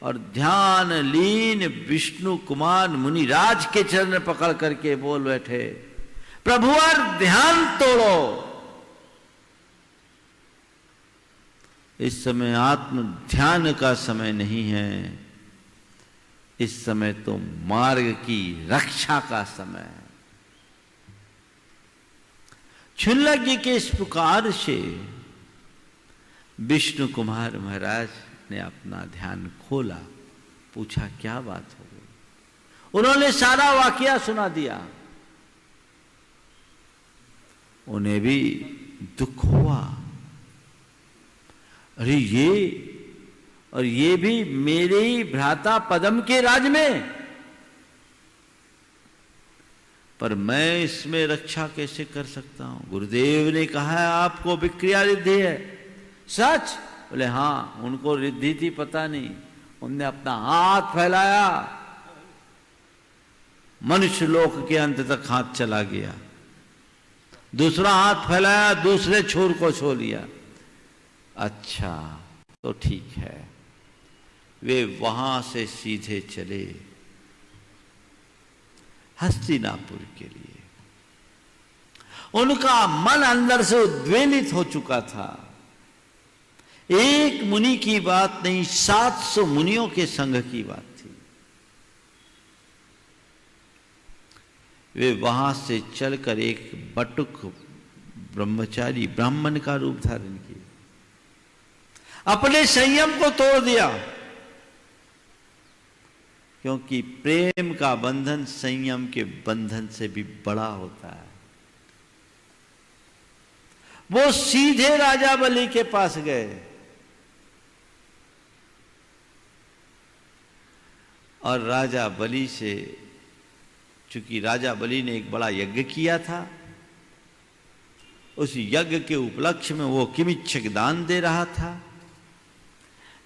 और ध्यान लीन विष्णु कुमार मुनिराज के चरण पकड़ करके बोल बैठे, प्रभुवर ध्यान तोड़ो। इस समय आत्म ध्यान का समय नहीं है, इस समय तो मार्ग की रक्षा का समय है। क्षुल्लक जी के इस पुकार से विष्णु कुमार महाराज ने अपना ध्यान खोला, पूछा क्या बात हो गई। उन्होंने सारा वाकया सुना दिया। उन्हें भी दुख हुआ, अरे ये भी मेरे ही भ्राता पद्म के राज में, पर मैं इसमें रक्षा कैसे कर सकता हूं। गुरुदेव ने कहा है आपको विक्रिया रिद्धि है। सच? बोले हाँ, उनको रिद्धि थी पता नहीं। उनने अपना हाथ फैलाया, मनुष्य लोक के अंत तक हाथ चला गया। दूसरा हाथ फैलाया, दूसरे छोर को छू लिया। अच्छा तो ठीक है। वे वहां से सीधे चले हस्तिनापुर के लिए। उनका मन अंदर से उद्वेलित हो चुका था। एक मुनि की बात नहीं, 700 मुनियों के संग की बात थी। वे वहां से चलकर एक बटुक ब्रह्मचारी ब्राह्मण का रूप धारण किया, अपने संयम को तोड़ दिया, क्योंकि प्रेम का बंधन संयम के बंधन से भी बड़ा होता है। वो सीधे राजा बलि के पास गए और राजा बलि से, चूंकि राजा बलि ने एक बड़ा यज्ञ किया था, उस यज्ञ के उपलक्ष्य में वो किमिच्छक दान दे रहा था।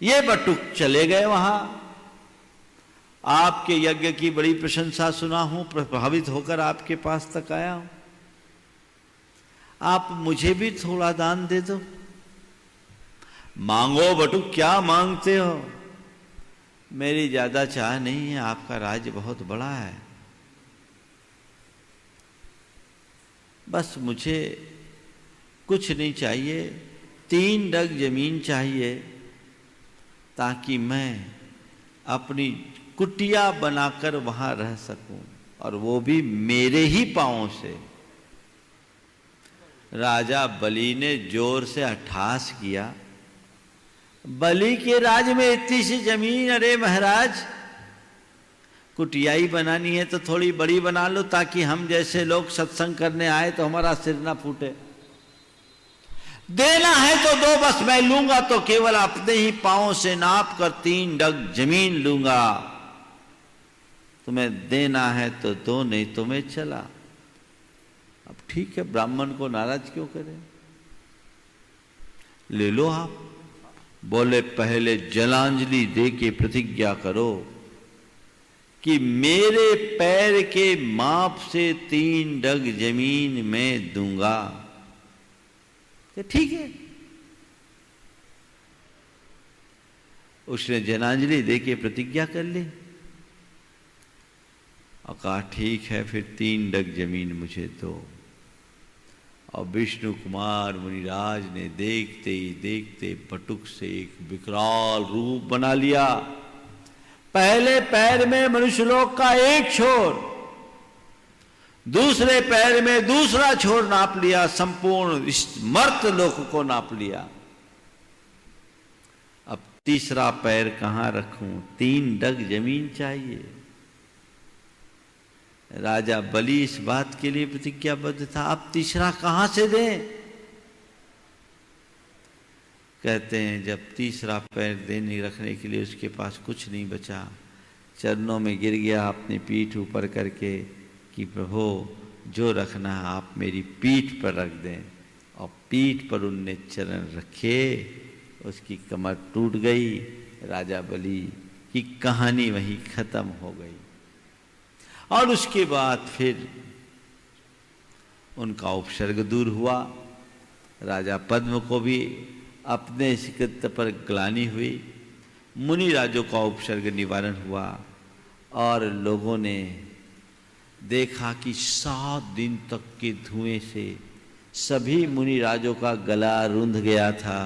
ये बटुक चले गए वहां। आपके यज्ञ की बड़ी प्रशंसा सुना हूं, प्रभावित होकर आपके पास तक आया हूं। आप मुझे भी थोड़ा दान दे दो। मांगो बटुक, क्या मांगते हो? मेरी ज्यादा चाह नहीं है, आपका राज्य बहुत बड़ा है, बस मुझे कुछ नहीं चाहिए, 3 डग जमीन चाहिए ताकि मैं अपनी कुटिया बनाकर वहां रह सकूं, और वो भी मेरे ही पांवों से। राजा बलि ने जोर से अट्ठास किया, बलि के राज में इतनी सी जमीन? अरे महाराज, कुटिया ही बनानी है तो थोड़ी बड़ी बना लो, ताकि हम जैसे लोग सत्संग करने आए तो हमारा सिर ना फूटे। देना है तो दो, बस मैं लूंगा तो केवल अपने ही पांवों से नाप कर 3 डग जमीन लूंगा। तुम्हें देना है तो दो, नहीं तो मैं चला। अब ठीक है, ब्राह्मण को नाराज क्यों करें, ले लो आप। बोले पहले जलांजलि दे के प्रतिज्ञा करो कि मेरे पैर के माप से 3 डग जमीन मैं दूंगा। ठीक है, उसने जलांजलि दे के प्रतिज्ञा कर ली और कहा ठीक है, फिर 3 डग जमीन मुझे दो। और विष्णु कुमार मुनिराज ने देखते ही देखते बटुक से एक विकराल रूप बना लिया। पहले पैर में मनुष्यलोक का एक छोर, दूसरे पैर में दूसरा छोर नाप लिया, संपूर्ण मर्त लोक को नाप लिया। अब तीसरा पैर कहाँ रखूं, 3 डग जमीन चाहिए। राजा बलि इस बात के लिए प्रतिज्ञाबद्ध था, अब तीसरा कहां से दें। कहते हैं जब तीसरा पैर देने रखने के लिए उसके पास कुछ नहीं बचा, चरणों में गिर गया अपनी पीठ ऊपर करके कि प्रभु जो रखना है आप मेरी पीठ पर रख दें। और पीठ पर उनने चरण रखे, उसकी कमर टूट गई। राजा बलि की कहानी वहीं खत्म हो गई। और उसके बाद फिर उनका उपसर्ग दूर हुआ। राजा पद्म को भी अपने इस कृत्य पर ग्लानि हुई। मुनि राजों का उपसर्ग निवारण हुआ और लोगों ने देखा कि 7 दिन तक के धुएं से सभी मुनि राजों का गला रुंध गया था।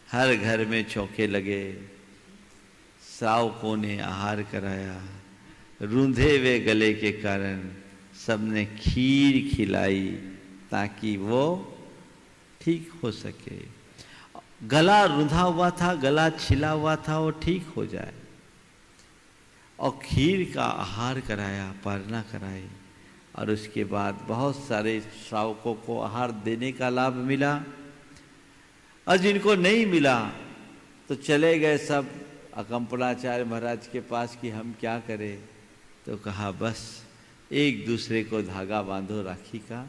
हर घर में चौके लगे, श्रावकों ने आहार कराया। रूंधे हुए गले के कारण सबने खीर खिलाई ताकि वो ठीक हो सके। गला रुंधा हुआ था, गला छिला हुआ था, वो ठीक हो जाए। और खीर का आहार कराया, पारना कराई। और उसके बाद बहुत सारे श्रावकों को आहार देने का लाभ मिला। और जिनको नहीं मिला तो चले गए सब अकम्पलाचार्य महाराज के पास कि हम क्या करें। तो कहा बस एक दूसरे को धागा बांधो राखी का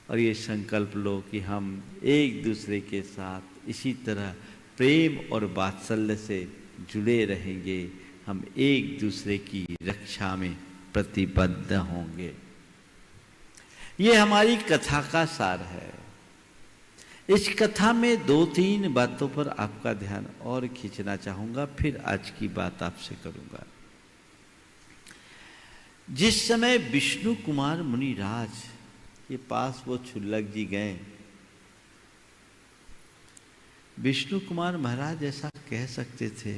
और ये संकल्प लो कि हम एक दूसरे के साथ इसी तरह प्रेम और वात्सल्य से जुड़े रहेंगे। हम एक दूसरे की रक्षा में प्रतिबद्ध होंगे। ये हमारी कथा का सार है। इस कथा में 2-3 बातों पर आपका ध्यान और खींचना चाहूंगा, फिर आज की बात आपसे करूंगा। जिस समय विष्णु कुमार मुनिराज के पास वो क्षुल्लक जी गए, विष्णु कुमार महाराज ऐसा कह सकते थे,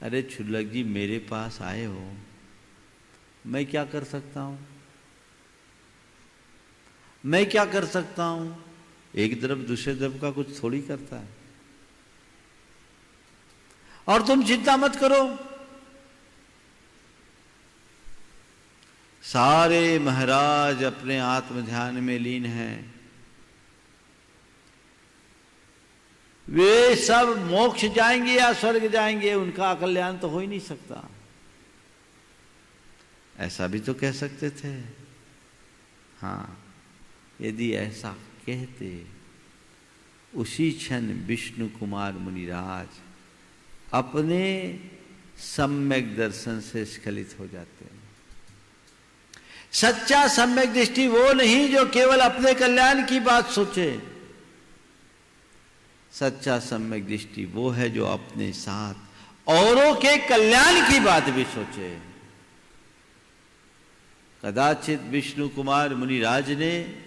अरे क्षुल्लक जी मेरे पास आए हो, मैं क्या कर सकता हूं, मैं क्या कर सकता हूं। एक तरफ दूसरे तरफ का कुछ थोड़ी करता है। और तुम चिंता मत करो, सारे महाराज अपने आत्म ध्यान में लीन हैं, वे सब मोक्ष जाएंगे या स्वर्ग जाएंगे, उनका कल्याण तो हो ही नहीं सकता। ऐसा भी तो कह सकते थे। हाँ, यदि ऐसा कहते, उसी क्षण विष्णु कुमार मुनिराज अपने सम्यक दर्शन से स्खलित हो जाते हैं। सच्चा सम्यक दृष्टि वो नहीं जो केवल अपने कल्याण की बात सोचे। सच्चा सम्यक दृष्टि वो है जो अपने साथ औरों के कल्याण की बात भी सोचे। कदाचित विष्णु कुमार मुनिराज ने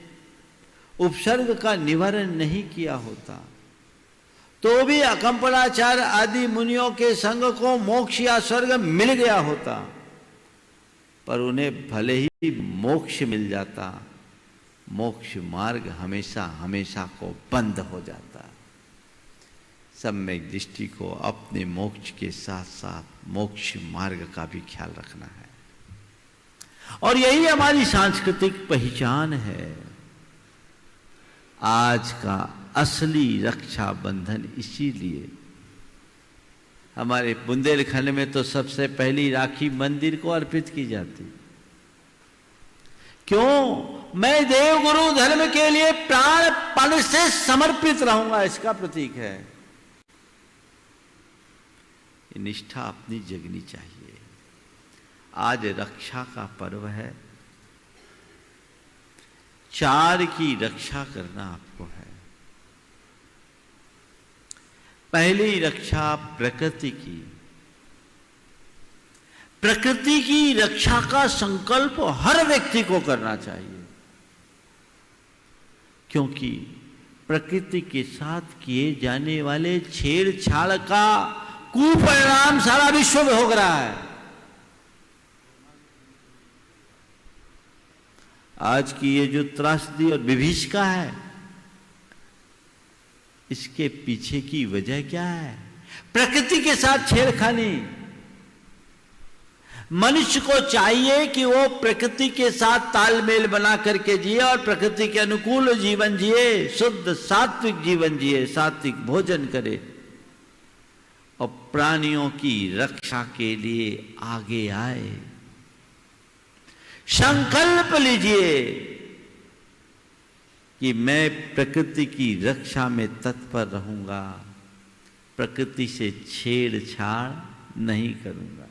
उपसर्ग का निवारण नहीं किया होता तो भी अकम्पलाचार्य आदि मुनियों के संग को मोक्ष या स्वर्ग मिल गया होता, पर उन्हें भले ही मोक्ष मिल जाता, मोक्ष मार्ग हमेशा हमेशा को बंद हो जाता। सम्यक दृष्टि को अपने मोक्ष के साथ साथ मोक्ष मार्ग का भी ख्याल रखना है। और यही हमारी सांस्कृतिक पहचान है। आज का असली रक्षा बंधन इसीलिए हमारे बुंदेलखंड में तो सबसे पहली राखी मंदिर को अर्पित की जाती। क्यों? मैं देव गुरु धर्म के लिए प्राणपण से समर्पित रहूंगा, इसका प्रतीक है। ये निष्ठा अपनी जगनी चाहिए। आज रक्षा का पर्व है। 4 की रक्षा करना आपको है। पहली रक्षा प्रकृति की। प्रकृति की रक्षा का संकल्प हर व्यक्ति को करना चाहिए, क्योंकि प्रकृति के साथ किए जाने वाले छेड़छाड़ का कुपरिणाम सारा विश्व में भोग रहा है। आज की ये जो त्रासदी और विभीषिका है, इसके पीछे की वजह क्या है? प्रकृति के साथ छेड़खानी। मनुष्य को चाहिए कि वो प्रकृति के साथ तालमेल बना करके जिए और प्रकृति के अनुकूल जीवन जिए, शुद्ध सात्विक जीवन जिए, सात्विक भोजन करे और प्राणियों की रक्षा के लिए आगे आए। संकल्प लीजिए कि मैं प्रकृति की रक्षा में तत्पर रहूंगा, प्रकृति से छेड़छाड़ नहीं करूंगा।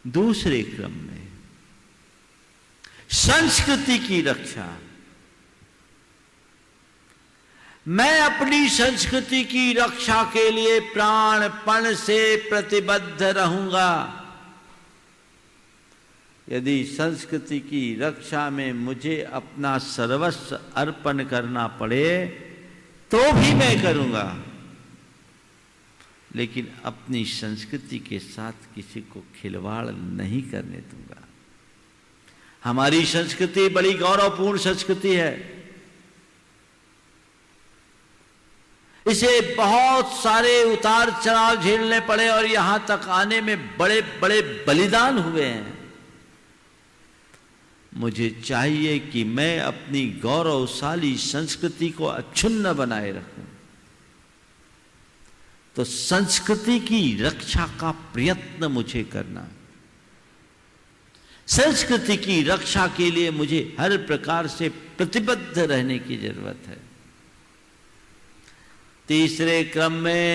दूसरे क्रम में संस्कृति की रक्षा। मैं अपनी संस्कृति की रक्षा के लिए प्राणपण से प्रतिबद्ध रहूंगा। यदि संस्कृति की रक्षा में मुझे अपना सर्वस्व अर्पण करना पड़े तो भी मैं करूंगा, लेकिन अपनी संस्कृति के साथ किसी को खिलवाड़ नहीं करने दूंगा। हमारी संस्कृति बड़ी गौरवपूर्ण संस्कृति है। इसे बहुत सारे उतार चढ़ाव झेलने पड़े और यहां तक आने में बड़े बड़े बलिदान हुए हैं। मुझे चाहिए कि मैं अपनी गौरवशाली संस्कृति को अक्षुण्ण बनाए रखूं। तो संस्कृति की रक्षा का प्रयत्न मुझे करना। संस्कृति की रक्षा के लिए मुझे हर प्रकार से प्रतिबद्ध रहने की जरूरत है। तीसरे क्रम में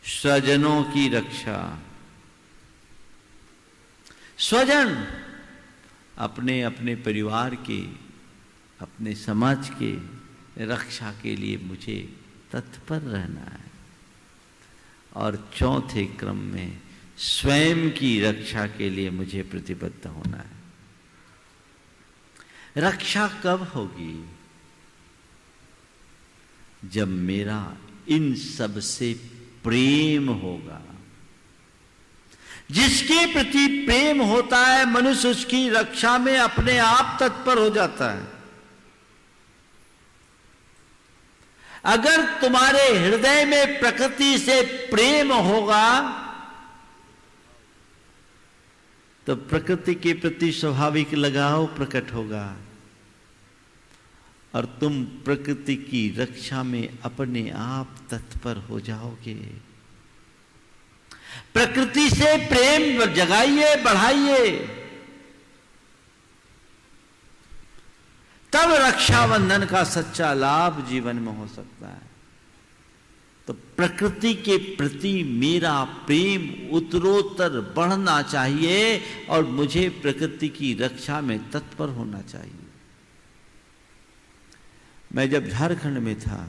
स्वजनों की रक्षा। स्वजन अपने अपने परिवार के, अपने समाज के रक्षा के लिए मुझे तत्पर रहना है। और चौथे क्रम में स्वयं की रक्षा के लिए मुझे प्रतिबद्ध होना है। रक्षा कब होगी? जब मेरा इन सब से प्रेम होगा। जिसके प्रति प्रेम होता है मनुष्य उसकी रक्षा में अपने आप तत्पर हो जाता है। अगर तुम्हारे हृदय में प्रकृति से प्रेम होगा तो प्रकृति के प्रति स्वाभाविक लगाव प्रकट होगा और तुम प्रकृति की रक्षा में अपने आप तत्पर हो जाओगे। प्रकृति से प्रेम जगाइए, बढ़ाइए, तब रक्षाबंधन का सच्चा लाभ जीवन में हो सकता है। तो प्रकृति के प्रति मेरा प्रेम उत्तरोत्तर बढ़ना चाहिए और मुझे प्रकृति की रक्षा में तत्पर होना चाहिए। मैं जब झारखंड में था,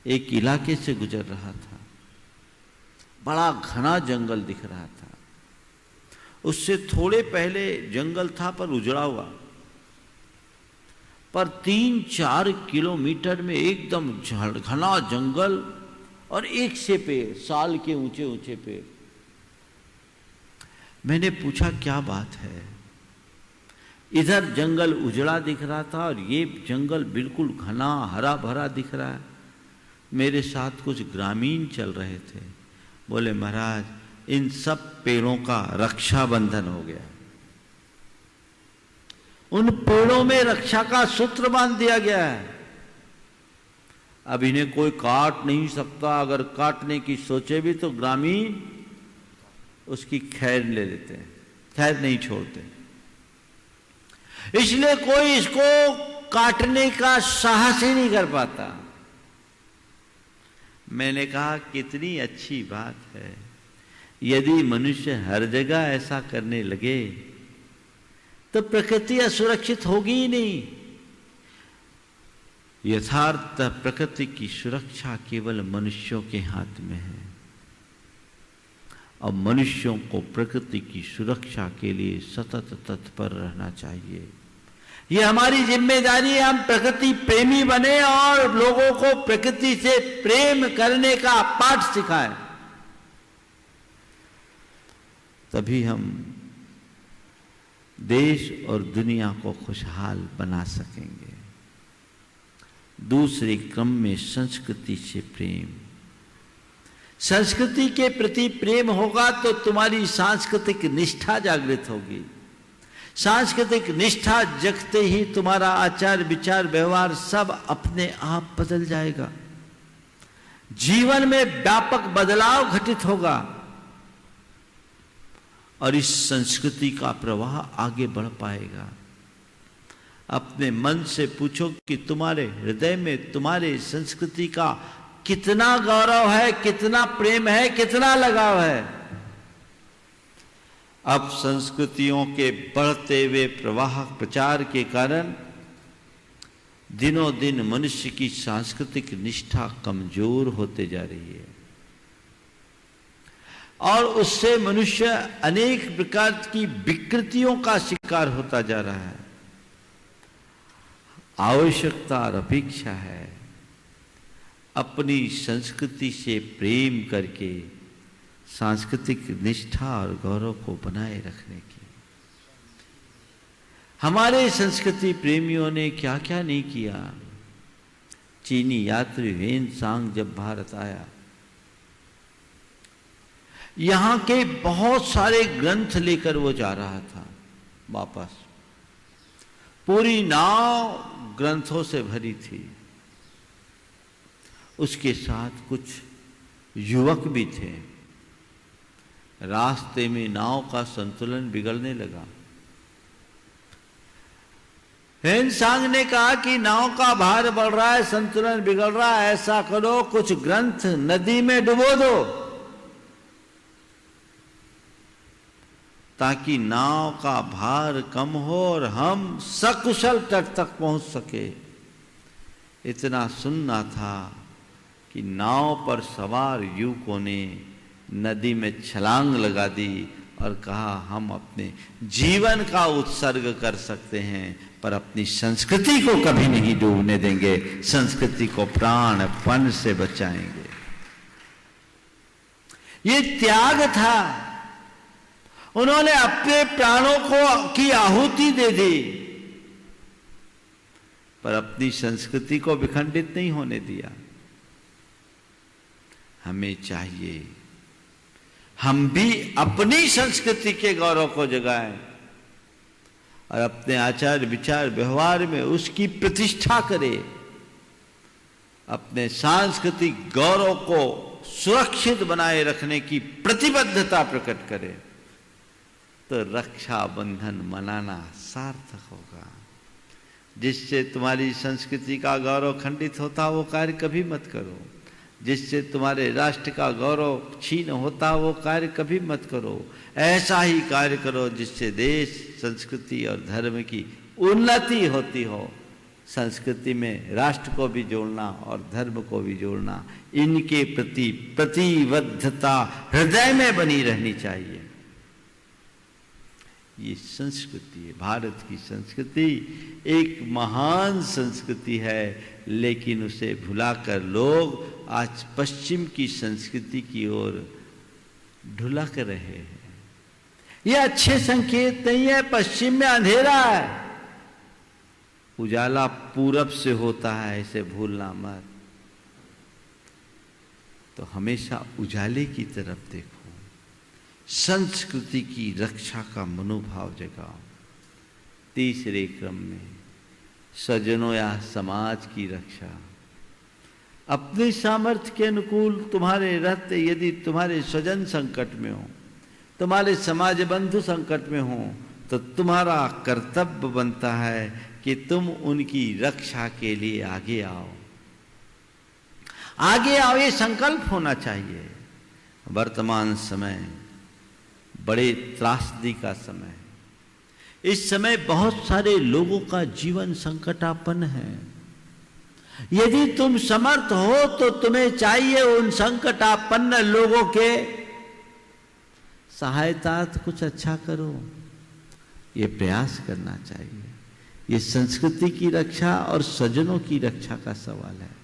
एक इलाके से गुजर रहा था, बड़ा घना जंगल दिख रहा था। उससे थोड़े पहले जंगल था पर उजड़ा हुआ, पर 3-4 किलोमीटर में एकदम घना जंगल और एक से पेड़, साल के ऊंचे ऊंचे पेड़। मैंने पूछा क्या बात है? इधर जंगल उजड़ा दिख रहा था और ये जंगल बिल्कुल घना हरा भरा दिख रहा है। मेरे साथ कुछ ग्रामीण चल रहे थे। बोले महाराज, इन सब पेड़ों का रक्षाबंधन हो गया। उन पेड़ों में रक्षा का सूत्र बांध दिया गया है। अब इन्हें कोई काट नहीं सकता। अगर काटने की सोचे भी तो ग्रामीण उसकी खैर ले लेते हैं, खैर नहीं छोड़ते। इसलिए कोई इसको काटने का साहस ही नहीं कर पाता। मैंने कहा कितनी अच्छी बात है। यदि मनुष्य हर जगह ऐसा करने लगे तो प्रकृति असुरक्षित होगी ही नहीं। यथार्थ प्रकृति की सुरक्षा केवल मनुष्यों के हाथ में है और मनुष्यों को प्रकृति की सुरक्षा के लिए सतत तत्पर रहना चाहिए। ये हमारी जिम्मेदारी है। हम प्रकृति प्रेमी बने और लोगों को प्रकृति से प्रेम करने का पाठ सिखाएं। तभी हम देश और दुनिया को खुशहाल बना सकेंगे। दूसरे क्रम में संस्कृति से प्रेम। संस्कृति के प्रति प्रेम होगा तो तुम्हारी सांस्कृतिक निष्ठा जागृत होगी। सांस्कृतिक निष्ठा जगते ही तुम्हारा आचार विचार व्यवहार सब अपने आप बदल जाएगा। जीवन में व्यापक बदलाव घटित होगा और इस संस्कृति का प्रवाह आगे बढ़ पाएगा। अपने मन से पूछो कि तुम्हारे हृदय में तुम्हारे संस्कृति का कितना गौरव है, कितना प्रेम है, कितना लगाव है। अब संस्कृतियों के बढ़ते हुए प्रवाह प्रचार के कारण दिनों दिन मनुष्य की सांस्कृतिक निष्ठा कमजोर होते जा रही है और उससे मनुष्य अनेक प्रकार की विकृतियों का शिकार होता जा रहा है। आवश्यकता और अपेक्षा है अपनी संस्कृति से प्रेम करके सांस्कृतिक निष्ठा और गौरव को बनाए रखने की। हमारे संस्कृति प्रेमियों ने क्या क्या नहीं किया। चीनी यात्री ह्वेन सांग जब भारत आया, यहां के बहुत सारे ग्रंथ लेकर वो जा रहा था वापस। पूरी नाव ग्रंथों से भरी थी। उसके साथ कुछ युवक भी थे। रास्ते में नाव का संतुलन बिगड़ने लगा। ह्वेन सांग ने कहा कि नाव का भार बढ़ रहा है, संतुलन बिगड़ रहा है, ऐसा करो कुछ ग्रंथ नदी में डुबो दो ताकि नाव का भार कम हो और हम सकुशल तट तक पहुंच सके। इतना सुनना था कि नाव पर सवार युवकों ने नदी में छलांग लगा दी और कहा हम अपने जीवन का उत्सर्ग कर सकते हैं पर अपनी संस्कृति को कभी नहीं डूबने देंगे, संस्कृति को प्राणपण से बचाएंगे। ये त्याग था। उन्होंने अपने प्राणों को की आहुति दे दी पर अपनी संस्कृति को विखंडित नहीं होने दिया। हमें चाहिए हम भी अपनी संस्कृति के गौरव को जगाएं और अपने आचार विचार व्यवहार में उसकी प्रतिष्ठा करें। अपने सांस्कृतिक गौरव को सुरक्षित बनाए रखने की प्रतिबद्धता प्रकट करें तो रक्षाबंधन मनाना सार्थक होगा। जिससे तुम्हारी संस्कृति का गौरव खंडित होता वो कार्य कभी मत करो। जिससे तुम्हारे राष्ट्र का गौरव छीन होता वो कार्य कभी मत करो। ऐसा ही कार्य करो जिससे देश, संस्कृति और धर्म की उन्नति होती हो। संस्कृति में राष्ट्र को भी जोड़ना और धर्म को भी जोड़ना, इनके प्रति प्रतिबद्धता हृदय में बनी रहनी चाहिए। ये संस्कृति है। भारत की संस्कृति एक महान संस्कृति है, लेकिन उसे भुलाकर लोग आज पश्चिम की संस्कृति की ओर ढुलक रहे हैं। यह अच्छे संकेत नहीं है। पश्चिम में अंधेरा है, उजाला पूरब से होता है, इसे भूलना मत। तो हमेशा उजाले की तरफ देखो। संस्कृति की रक्षा का मनोभाव जगाओ। तीसरे क्रम में स्वजनों या समाज की रक्षा। अपने सामर्थ्य के अनुकूल तुम्हारे रहते यदि तुम्हारे स्वजन संकट में हो, तुम्हारे समाज बंधु संकट में हो, तो तुम्हारा कर्तव्य बनता है कि तुम उनकी रक्षा के लिए आगे आओ। आगे आओ, ये संकल्प होना चाहिए। वर्तमान समय बड़े त्रासदी का समय है। इस समय बहुत सारे लोगों का जीवन संकटापन्न है। यदि तुम समर्थ हो तो तुम्हें चाहिए उन संकटापन्न लोगों के सहायता कुछ अच्छा करो, ये प्रयास करना चाहिए। ये संस्कृति की रक्षा और स्वजनों की रक्षा का सवाल है।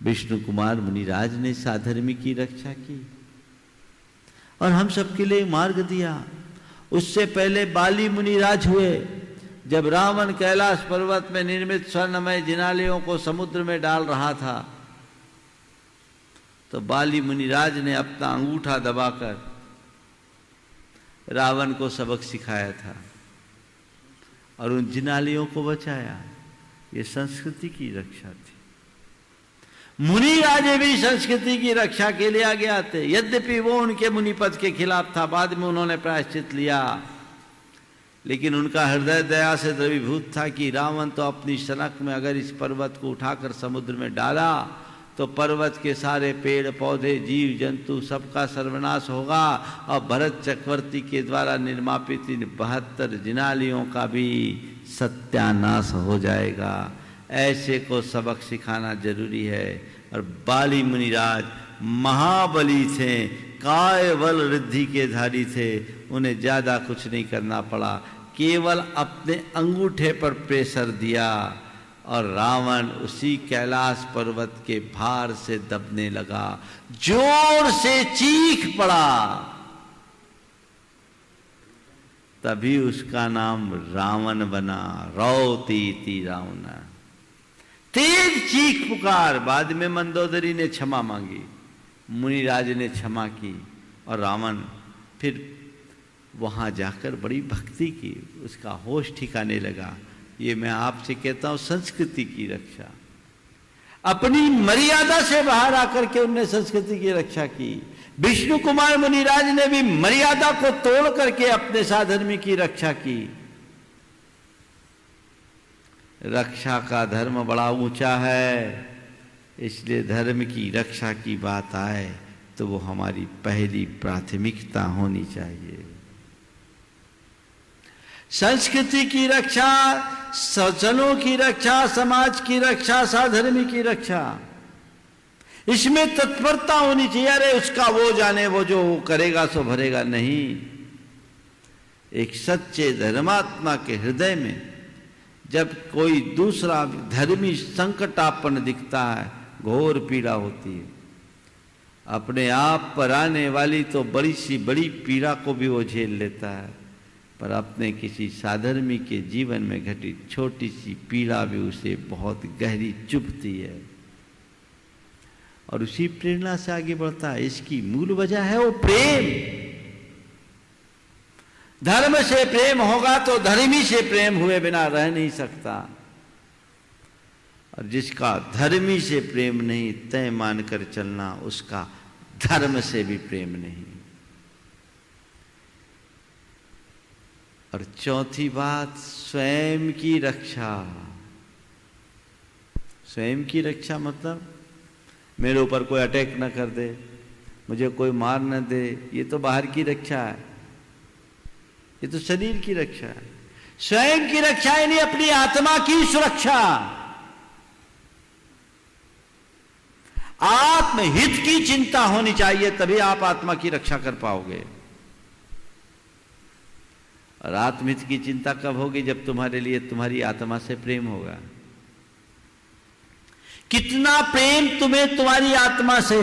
विष्णु कुमार मुनिराज ने साधर्मी की रक्षा की और हम सबके लिए मार्ग दिया। उससे पहले बाली मुनिराज हुए। जब रावण कैलाश पर्वत में निर्मित स्वर्णमय जिनालयों को समुद्र में डाल रहा था, तो बाली मुनिराज ने अपना अंगूठा दबाकर रावण को सबक सिखाया था और उन जिनालयों को बचाया। ये संस्कृति की रक्षा थी। मुनि राजे भी संस्कृति की रक्षा के लिए आगे आते। यद्यपि वो उनके मुनिपद के खिलाफ था, बाद में उन्होंने प्रायश्चित लिया, लेकिन उनका हृदय दया से द्रवीभूत था कि रावण तो अपनी सनक में अगर इस पर्वत को उठाकर समुद्र में डाला तो पर्वत के सारे पेड़ पौधे जीव जंतु सबका सर्वनाश होगा और भरत चक्रवर्ती के द्वारा निर्मापित इन 72 जिनालियों का भी सत्यानाश हो जाएगा। ऐसे को सबक सिखाना जरूरी है। और बाली मुनिराज महाबली थे, काय बल रिद्धि के धारी थे, उन्हें ज्यादा कुछ नहीं करना पड़ा, केवल अपने अंगूठे पर प्रेशर दिया और रावण उसी कैलाश पर्वत के भार से दबने लगा, जोर से चीख पड़ा। तभी उसका नाम रावण बना, रौतीति रावण। तेज चीख पुकार। बाद में मंदोदरी ने क्षमा मांगी, मुनिराज ने क्षमा की और रावण फिर वहां जाकर बड़ी भक्ति की, उसका होश ठिकाने लगा। ये मैं आपसे कहता हूं संस्कृति की रक्षा। अपनी मर्यादा से बाहर आकर के उनने संस्कृति की रक्षा की। विष्णु कुमार मुनिराज ने भी मर्यादा को तोड़ करके अपने साधर्मी की रक्षा की। रक्षा का धर्म बड़ा ऊंचा है, इसलिए धर्म की रक्षा की बात आए तो वो हमारी पहली प्राथमिकता होनी चाहिए। संस्कृति की रक्षा, सज्जनों की रक्षा, समाज की रक्षा, साधर्मी की रक्षा, इसमें तत्परता होनी चाहिए। अरे उसका वो जाने, वो जो करेगा सो भरेगा, नहीं। एक सच्चे धर्मात्मा के हृदय में जब कोई दूसरा धर्मी संकटापन्न दिखता है, घोर पीड़ा होती है। अपने आप पर आने वाली तो बड़ी सी बड़ी पीड़ा को भी वो झेल लेता है, पर अपने किसी साधर्मी के जीवन में घटित छोटी सी पीड़ा भी उसे बहुत गहरी चुभती है और उसी प्रेरणा से आगे बढ़ता है। इसकी मूल वजह है वो प्रेम। धर्म से प्रेम होगा तो धर्मी से प्रेम हुए बिना रह नहीं सकता, और जिसका धर्मी से प्रेम नहीं, तय मानकर चलना उसका धर्म से भी प्रेम नहीं। और चौथी बात, स्वयं की रक्षा। स्वयं की रक्षा मतलब मेरे ऊपर कोई अटैक न कर दे, मुझे कोई मार न दे, ये तो बाहर की रक्षा है, ये तो शरीर की रक्षा है। स्वयं की रक्षा यानी अपनी आत्मा की सुरक्षा। आत्महित की चिंता होनी चाहिए, तभी आप आत्मा की रक्षा कर पाओगे। और आत्महित की चिंता कब होगी? जब तुम्हारे लिए तुम्हारी आत्मा से प्रेम होगा। कितना प्रेम तुम्हें तुम्हारी आत्मा से?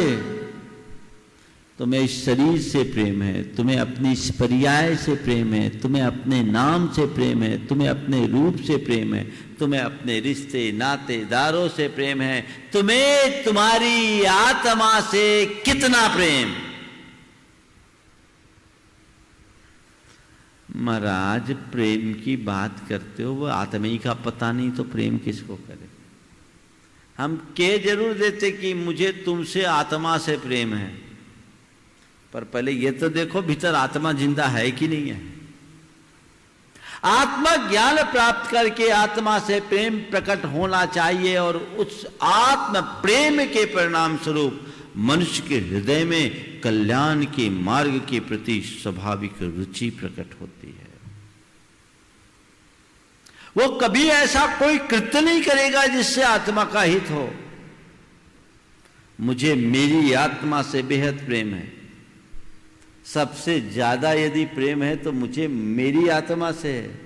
तुम्हें इस शरीर से प्रेम है, तुम्हें अपनी इस पर्याय से प्रेम है, तुम्हें अपने नाम से प्रेम है, तुम्हें अपने रूप से प्रेम है, तुम्हें अपने रिश्ते नातेदारों से प्रेम है, तुम्हें तुम्हारी आत्मा से कितना प्रेम? महाराज प्रेम की बात करते हो, वो आत्मा ही का पता नहीं तो प्रेम किसको करे? हम कह जरूर देते कि मुझे तुमसे आत्मा से प्रेम है, पर पहले ये तो देखो भीतर आत्मा जिंदा है कि नहीं है। आत्मा ज्ञान प्राप्त करके आत्मा से प्रेम प्रकट होना चाहिए, और उस आत्म प्रेम के परिणाम स्वरूप मनुष्य के हृदय में कल्याण के मार्ग के प्रति स्वाभाविक रुचि प्रकट होती है। वो कभी ऐसा कोई कृत्य नहीं करेगा जिससे आत्मा का हित हो। मुझे मेरी आत्मा से बेहद प्रेम है, सबसे ज्यादा यदि प्रेम है तो मुझे मेरी आत्मा से है,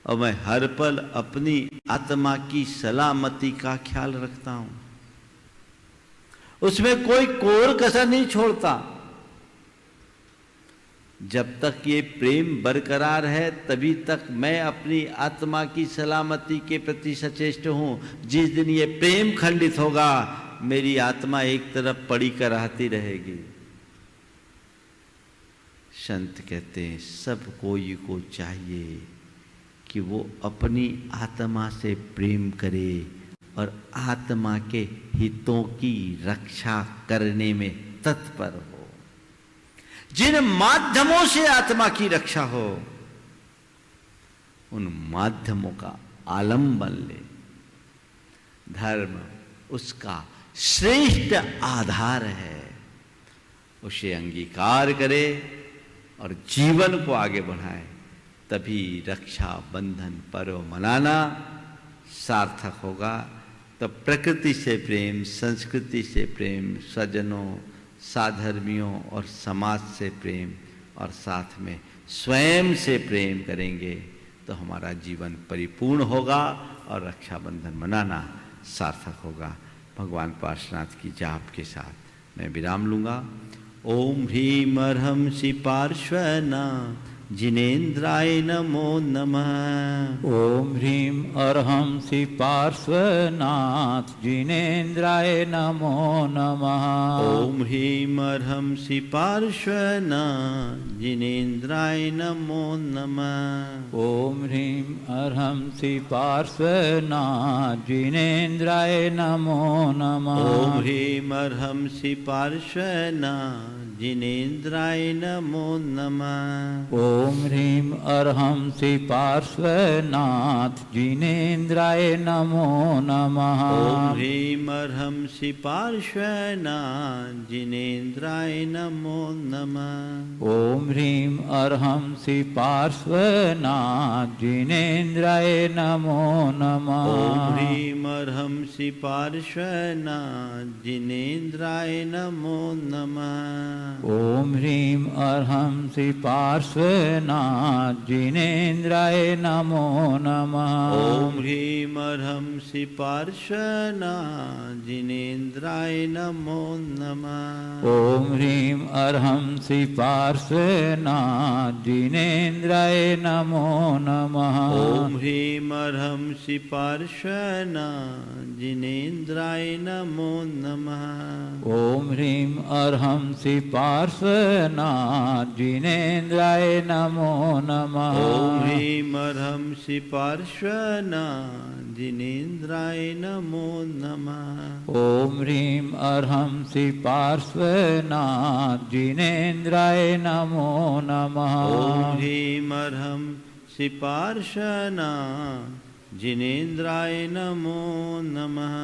और मैं हर पल अपनी आत्मा की सलामती का ख्याल रखता हूं, उसमें कोई कोर कसर नहीं छोड़ता। जब तक ये प्रेम बरकरार है तभी तक मैं अपनी आत्मा की सलामती के प्रति सचेष्ट हूँ। जिस दिन ये प्रेम खंडित होगा मेरी आत्मा एक तरफ पड़ी कराहती रहेगी। संत कहते हैं सब कोई को चाहिए कि वो अपनी आत्मा से प्रेम करे और आत्मा के हितों की रक्षा करने में तत्पर हो। जिन माध्यमों से आत्मा की रक्षा हो उन माध्यमों का आलंबन ले। धर्म उसका श्रेष्ठ आधार है, उसे अंगीकार करे और जीवन को आगे बढ़ाए, तभी रक्षा बंधन पर्व मनाना सार्थक होगा। तो प्रकृति से प्रेम, संस्कृति से प्रेम, स्वजनों, साधर्मियों और समाज से प्रेम और साथ में स्वयं से प्रेम करेंगे तो हमारा जीवन परिपूर्ण होगा और रक्षाबंधन मनाना सार्थक होगा। भगवान पार्श्वनाथ की जाप के साथ मैं विराम लूँगा। ओम ह्रीम अर्हंसि पार्श्वनाथ जिनेन्द्राय नमो नमः। ओम ह्रीं अर्हंसि पार्श्वनाथ जिनेन्द्राय नमो नमः। ओम ह्रीम अर्हंसि पार्श्वनाथ जिनेन्द्राय नमो नमः। ओम ह्रीं अर्हंसि पार्श्वनाथ जिनेन्द्राय नमो नमः। ओम ह्रीम अर्हंसि पार्श्वनाथ जिनेन्द्राय नमो नमः। ओम ह्रीं अर्हंसि पार्श्वनाथ जिनेन्द्राय नमो नमः। ओम ह्रीम अर्हंसि पार्श्वनाथ जिनेन्द्राय नमो नमः। ओम ह्रीं अर्हंसि पार्श्वनाथ जिनेन्द्राय नमो नमः। ओम ह्रीम अर्हंसि पार्श्वनाथ जिनेन्द्राय नमो नमः। ओम ह्रीं अर्हंसि पार्श्वनाथ जिनेन्द्राय नमो नमः। ओम ह्रीम अर्हंसि पार्श्वनाथ जिनेन्द्राय नमो नमः। ओम ह्रीं अर्हंसि पार्श्वनाथ जिनेन्द्राय नमो नमः। ओम ह्रीम अर्हंसि पार्श्वनाथ जिनेन्द्राय नमो नमः। ओम ह्रीं अर्हंसि पार्श्वनाथ जिनेन्द्राय नमो नमः। ओम ह्रीम अर्हंसि पार्श्वनाथ जिनेन्द्राय नमो नमः। ओम ह्रीं अर्हंसि पार्श्वनाथ जिनेन्द्राय नमो नमः। ओम ह्रीम अर्हंसि पार्श्वनाथ जिनेन्द्राय नमो नमः।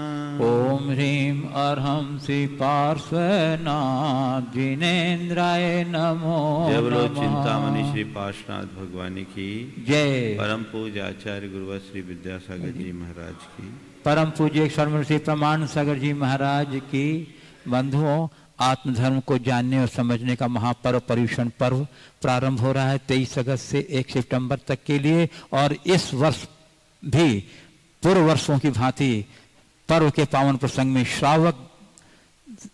ओम ह्रीं अर्हंसि पार्श्वनाथ जिनेन्द्राय नमो जय बोलो नमः। चिंतामणि श्री पार्श्वनाथ भगवान की जय। परम पूज्य आचार्य गुरुवर श्री विद्यासागर जी महाराज की। परम पूज्य स्वर्ण श्री प्रमाण सागर जी महाराज की। बंधुओं, आत्मधर्म को जानने और समझने का महापर्व पर्युषण पर्व प्रारंभ हो रहा है 23 अगस्त से 1 सितंबर तक के लिए। और इस वर्ष भी पूर्व वर्षों की भांति पर्व के पावन प्रसंग में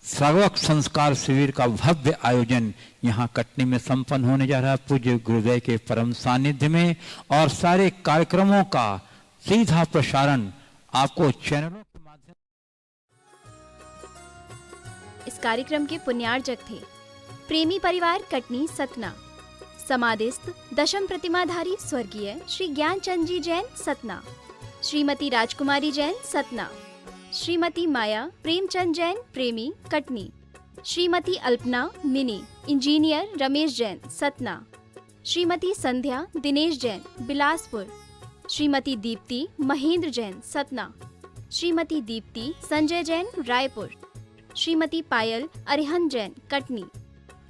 श्रावक संस्कार शिविर का भव्य आयोजन यहाँ कटनी में संपन्न होने जा रहा है पूज्य गुरुदेव के परम सानिध्य में। और सारे कार्यक्रमों का सीधा प्रसारण आपको चैनलों के माध्यम। इस कार्यक्रम के पुण्यार्जक थे प्रेमी परिवार कटनी सतना, समाधिस्थ दशम प्रतिमाधारी स्वर्गीय श्री ज्ञानचंद जी जैन सतना, श्रीमती राजकुमारी जैन सतना, श्रीमती माया प्रेमचंद जैन प्रेमी कटनी, श्रीमती अल्पना मिनी इंजीनियर रमेश जैन सतना, श्रीमती संध्या दिनेश जैन बिलासपुर, श्रीमती दीप्ति महेंद्र जैन सतना, श्रीमती दीप्ति संजय जैन रायपुर, श्रीमती पायल अरिहंत जैन कटनी,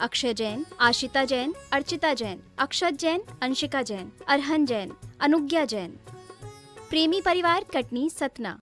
अक्षय जैन, आशिता जैन, अर्चिता जैन, अक्षत जैन, अंशिका जैन, अरहन जैन, अनुज्ञा जैन। प्रेमी परिवार कटनी सतना।